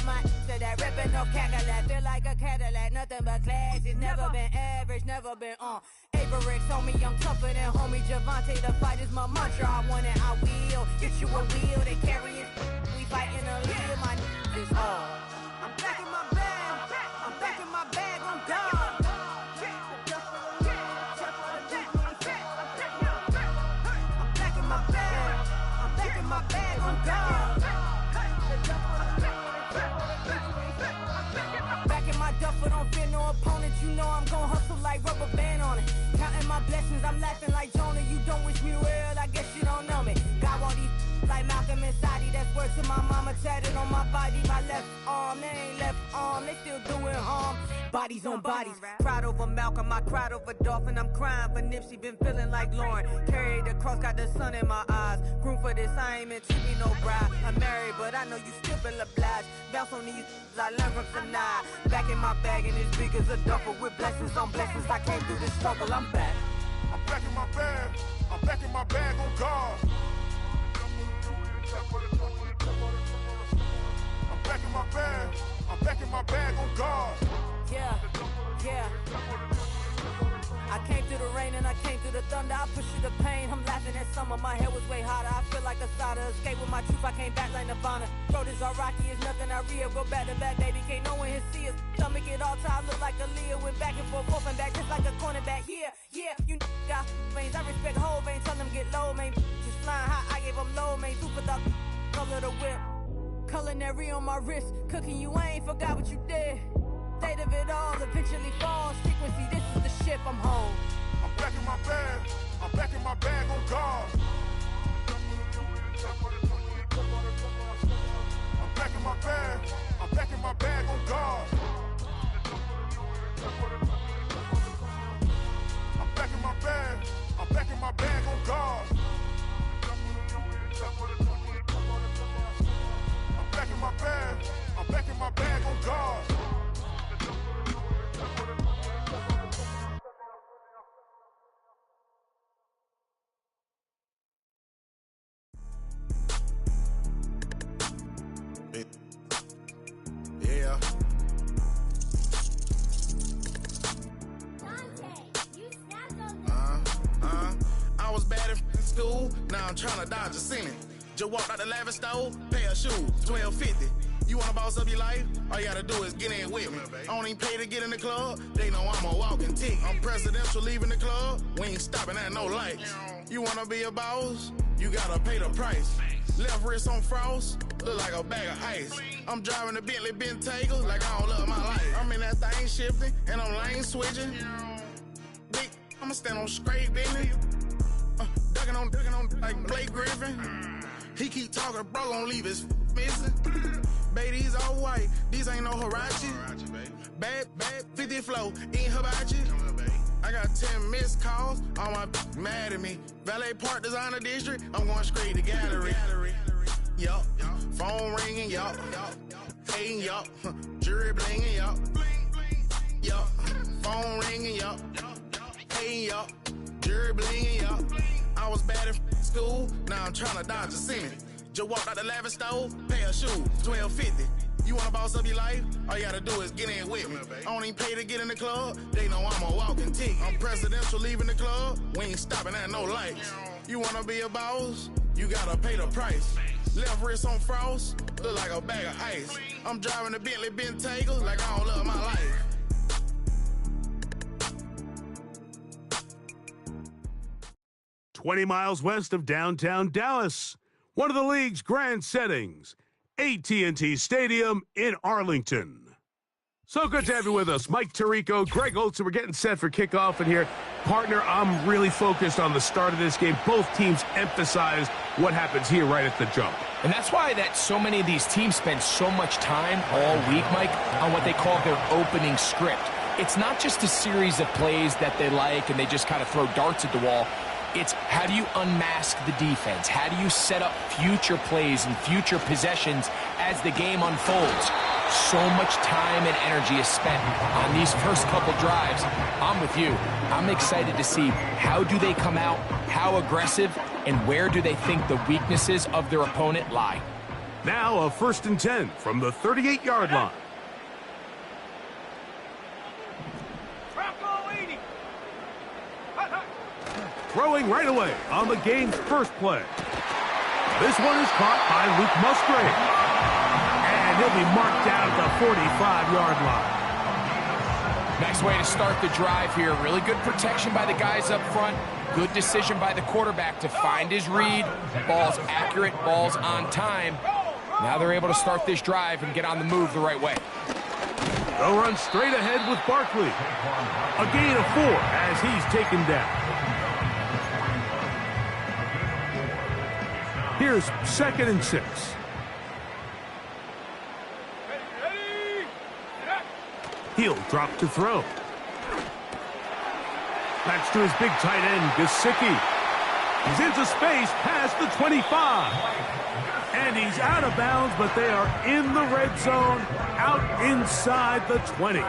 my, to that ripping off Cadillac. Feel like a Cadillac, nothing but class. It's never been average, never been on. Averix on me, I'm tougher than homie Javante. The fight is my mantra, I want it, I will. Get you a wheel, they carry it. We fighting a lead, my is all. I'm back in my bag, I'm back in my bag, I'm gone. My bag, I'm gone. Back in my duffel, don't fear no opponent. You know I'm gon' hustle like rubber band on it. Counting my blessings, I'm laughing like Jonah. You don't wish me well, I guess you don't know me. Got all these like Malcolm and Sadie. That's word to my mama, tatted on my body. My left arm, they ain't left arm, they still doing harm. Bodies on bodies. Cried over Malcolm, I cried over Dolphin. I'm crying for Nipsey, been feeling like Lauren. Carried the cross, got the sun in my eyes. Groom for this, I ain't meant to be no bride. I'm married, but I know you still feel obliged. Bounce on these, I learned from Sanaa. Back in my bag, and it's big as a duffel. With blessings on blessings, I came through this struggle, I'm back. I'm back in my bag. I'm back in my bag on guard. I'm back in my bag. I'm back in my bag on guard. Yeah, yeah. I came through the rain and I came through the thunder. I pushed through the pain. I'm laughing at summer. My hair was way hotter. I feel like a starter. Escape with my truth. I came back like Nirvana. Road is all rocky. It's nothing I real. Go back to back, baby. Can't no one here see us. Stomach it all time. Look like a Leah. Went back and forth and back just like a cornerback. Yeah. You got veins. I respect whole veins. Tell them get low, man. Just flying high. I gave them low, man. Super thought color the whip. Culinary on my wrist. Cooking you. I ain't forgot what you did. State of it all eventually falls. Frequency, this is the ship, I'm home. I'm back in my bag. I'm back in my bag on guard. I'm back in my bag. I'm back in my bag on guard. I'm back in my bag. I'm back in my bag on guard. I'm back in my bag. I'm back in my bag on guard. Yeah. I was bad in school, now I'm trying to dodge a sinning. Just walked out the lavish store, pair of shoes, $12.50. You wanna boss up your life? All you gotta do is get in with me. I don't even pay to get in the club, they know I'm a walking tick. I'm presidential leaving the club, we ain't stopping at no lights. You wanna be a boss? You gotta pay the price. Left wrist on frost, look like a bag of ice. I'm driving a Bentley Bentayga like I don't love my life. I'm in that thing shifting, and I'm lane switching. Big, I'ma stand on straight business. Ducking on like Blake Griffin. He keep talking, bro, gon' leave his missing. Baby, these all white, these ain't no Hirachi. Bad, 50 flow, ain't hibachi. I got 10 missed calls, all my mad at me. Valet Park Designer District, I'm going straight to gallery. Yup, phone ringing, yup. Hating, yup. Jury blinging, yup. Yup, phone ringing, yup. Hating, yup. Jury blinging, yup. I was bad in school, now I'm trying to dodge a sinning. Just walked out the lavish store, pair of shoes, $12.50. You wanna boss up your life? All you gotta do is get in with me. I don't even pay to get in the club. They know I'm a walking ticket. I'm presidential leaving the club. We ain't stopping at no lights. You wanna be a boss? You gotta pay the price. Left wrist on frost, look like a bag of ice. I'm driving a Bentley Bentayga like I don't love my life. "20 miles west of downtown Dallas, one of the league's grand settings, AT&T Stadium in Arlington. So good to have you with us. Mike Tirico, Greg Olson. We're getting set for kickoff in here. Partner, I'm really focused on the start of this game. Both teams emphasize what happens here right at the jump. And that's why that so many of these teams spend so much time all week, Mike, on what they call their opening script. It's not just a series of plays that they like and they just kind of throw darts at the wall. It's how do you unmask the defense? How do you set up future plays and future possessions as the game unfolds? So much time and energy is spent on these first couple drives. I'm with you. I'm excited to see how do they come out, how aggressive, and where do they think the weaknesses of their opponent lie. Now a 1st and 10 from the 38-yard line. Throwing right away on the game's first play. This one is caught by Luke Musgrave. And he'll be marked down at the 45-yard line. Nice way to start the drive here. Really good protection by the guys up front. Good decision by the quarterback to find his read. Ball's accurate, ball's on time. Now they're able to start this drive and get on the move the right way. They'll run straight ahead with Barkley. A gain of 4 as he's taken down. Here's 2nd and 6. He'll drop to throw. That's to his big tight end, Gesicki. He's into space past the 25. And he's out of bounds, but they are in the red zone, out inside the 20.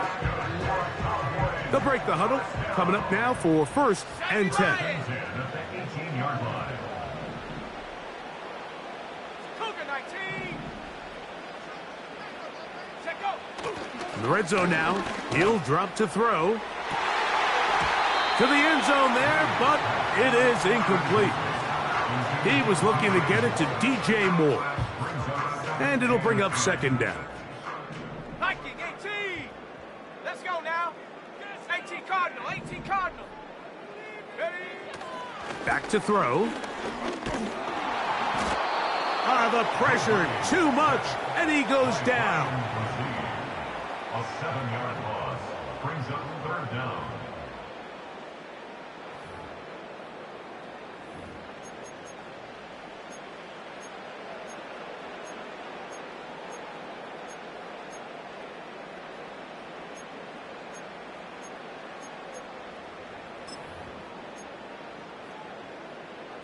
They'll break the huddle. Coming up now for 1st and 10. In the red zone now, he'll drop to throw. To the end zone there, but it is incomplete. He was looking to get it to DJ Moore. And it'll bring up 2nd down. Hiking, 18. Let's go now. 18 Cardinal, 18 Cardinal. Ready? Back to throw. The pressure, too much, and he goes down. A 7-yard loss brings up 3rd down.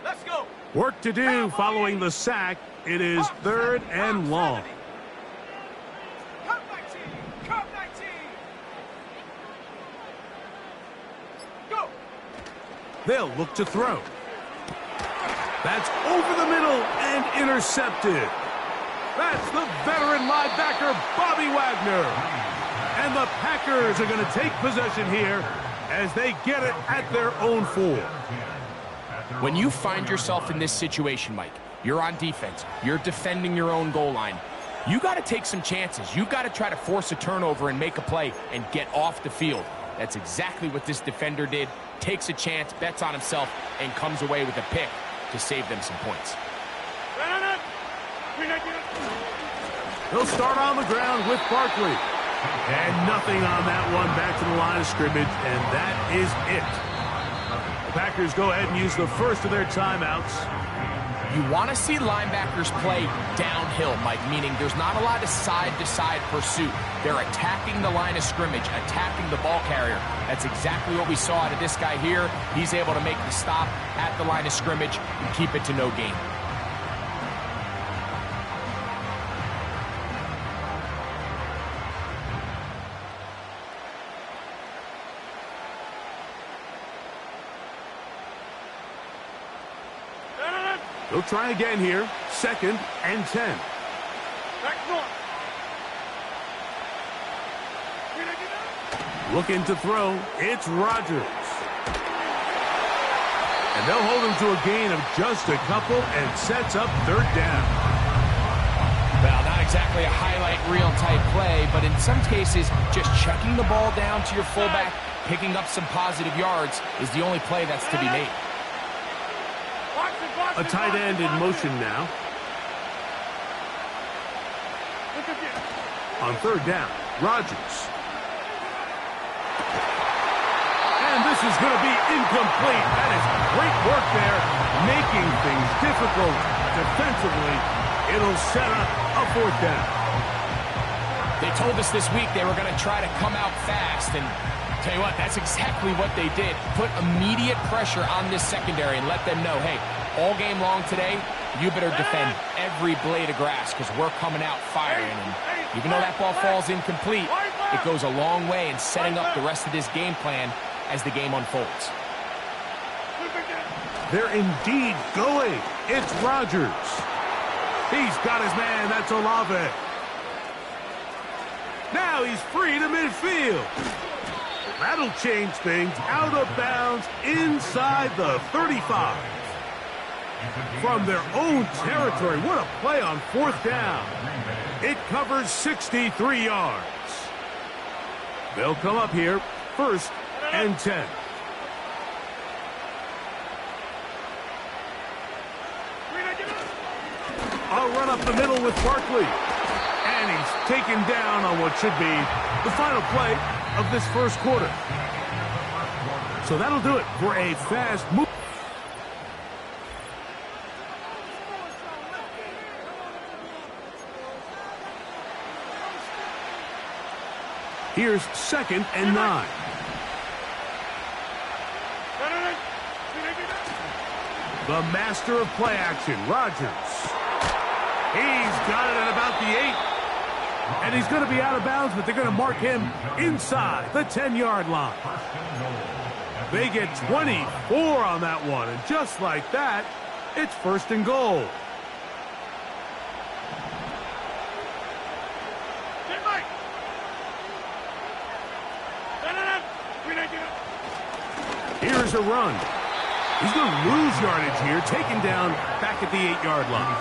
Let's go. Work to do following the sack. It is 3rd and long. Come 19. Come 19. Go. They'll look to throw. That's over the middle and intercepted. That's the veteran linebacker, Bobby Wagner. And the Packers are going to take possession here as they get it at their own 4. When you find yourself in this situation, Mike, you're on defense, you're defending your own goal line, you got to take some chances. You got to try to force a turnover and make a play and get off the field. That's exactly what this defender did. Takes a chance, bets on himself, and comes away with a pick to save them some points. They'll start on the ground with Barkley. And nothing on that one, back to the line of scrimmage, and that is it. The Packers go ahead and use the first of their timeouts. You want to see linebackers play downhill, Mike, meaning there's not a lot of side-to-side pursuit. They're attacking the line of scrimmage, attacking the ball carrier. That's exactly what we saw out of this guy here. He's able to make the stop at the line of scrimmage and keep it to no gain. He'll try again here. 2nd and 10. Looking to throw. It's Rodgers. And they'll hold him to a gain of just a couple and sets up 3rd down. Well, not exactly a highlight reel type play, but in some cases, just checking the ball down to your fullback, picking up some positive yards is the only play that's to be made. A tight end in motion now. On 3rd down, Rodgers. And this is going to be incomplete. That is great work there, making things difficult defensively. It'll set up a 4th down. They told us this week they were going to try to come out fast, and tell you what, that's exactly what they did. Put immediate pressure on this secondary and let them know, hey, all game long today, you better defend every blade of grass because we're coming out firing. And even though that ball falls incomplete, it goes a long way in setting up the rest of this game plan as the game unfolds. They're indeed going. It's Rodgers. He's got his man. That's Olave. Now he's free to midfield. That'll change things. Out of bounds inside the 35. From their own territory. What a play on 4th down. It covers 63 yards. They'll come up here. 1st and 10. I'll run up the middle with Barkley. And he's taken down on what should be the final play of this 1st quarter. So that'll do it for a fast move. Here's 2nd and 9. The master of play action, Rodgers. He's got it at about the 8. And he's going to be out of bounds, but they're going to mark him inside the 10-yard line. They get 24 on that one, and just like that, it's 1st and goal. Here's a run. He's going to lose yardage here, taken down back at the 8-yard line.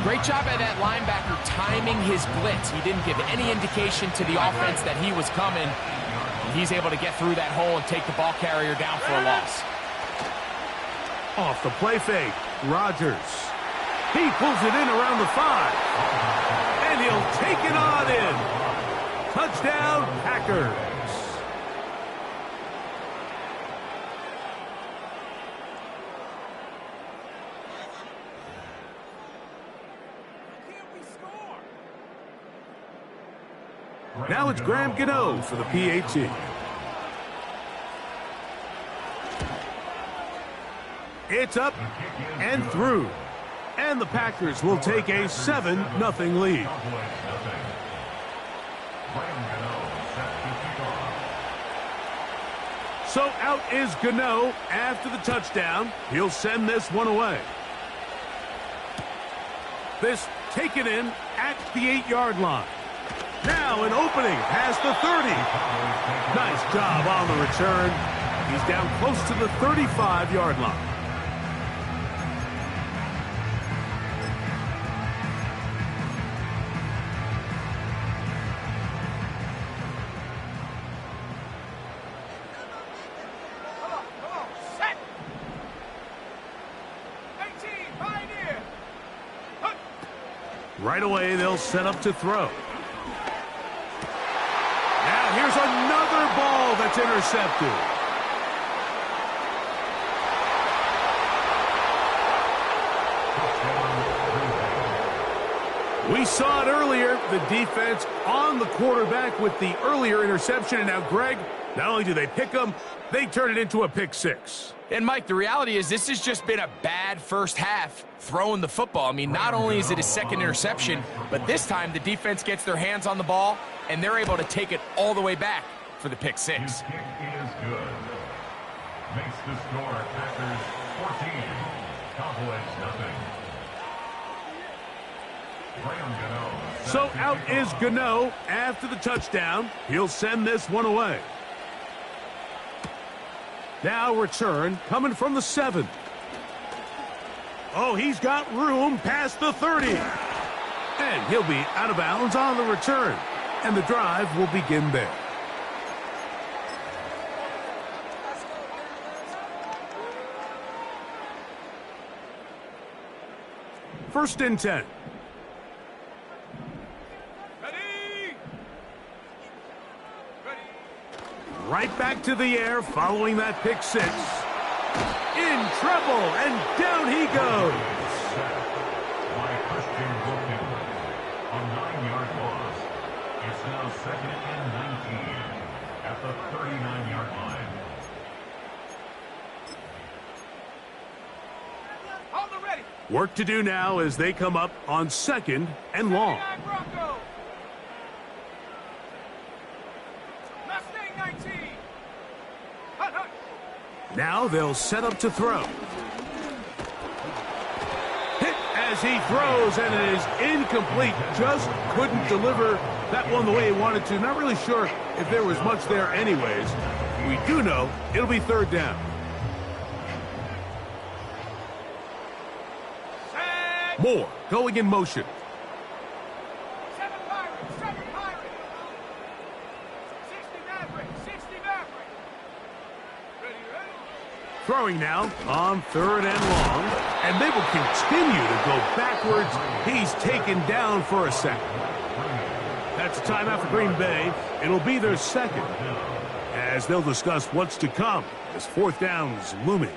Great job by that linebacker timing his blitz. He didn't give any indication to the offense that he was coming. He's able to get through that hole and take the ball carrier down for a loss. Off the play fake, Rodgers. He pulls it in around the 5. And he'll take it on in. Touchdown, Packers. Now it's Graham Gano for the PAT. It's up and through. And the Packers will take a 7-0 lead. So out is Gano after the touchdown. He'll send this one away. This taken in at the 8-yard line. Now an opening past the 30. Nice job on the return. He's down close to the 35-yard line. Right away, they'll set up to throw. Now here's another ball that's intercepted. We saw it earlier, the defense on the quarterback with the earlier interception. And now, Greg, not only do they pick him, they turn it into a pick six. And, Mike, the reality is this has just been a bad first half throwing the football. I mean, not only is it a second interception, but this time the defense gets their hands on the ball, and they're able to take it all the way back for the pick six. His kick is good. Makes the score Packers 14, Cowboys nothing. So out is Gano after the touchdown. He'll send this one away. Now return coming from the 7. Oh, he's got room past the 30. And he'll be out of bounds on the return. And the drive will begin there. First and 10. Right back to the air following that pick 6. In trouble, and down he goes. By Christian Wilkin. A 9-yard loss. It's now 2nd and 19 at the 39-yard line. Work to do now as they come up on 2nd and long. Now they'll set up to throw. Hit as he throws, and it is incomplete. Just couldn't deliver that one the way he wanted to. Not really sure if there was much there anyways. We do know it'll be 3rd down. Moore going in motion. Throwing now on 3rd and long. And they will continue to go backwards. He's taken down for a second. That's a timeout for Green Bay. It'll be their 2nd. As they'll discuss what's to come as 4th down is looming.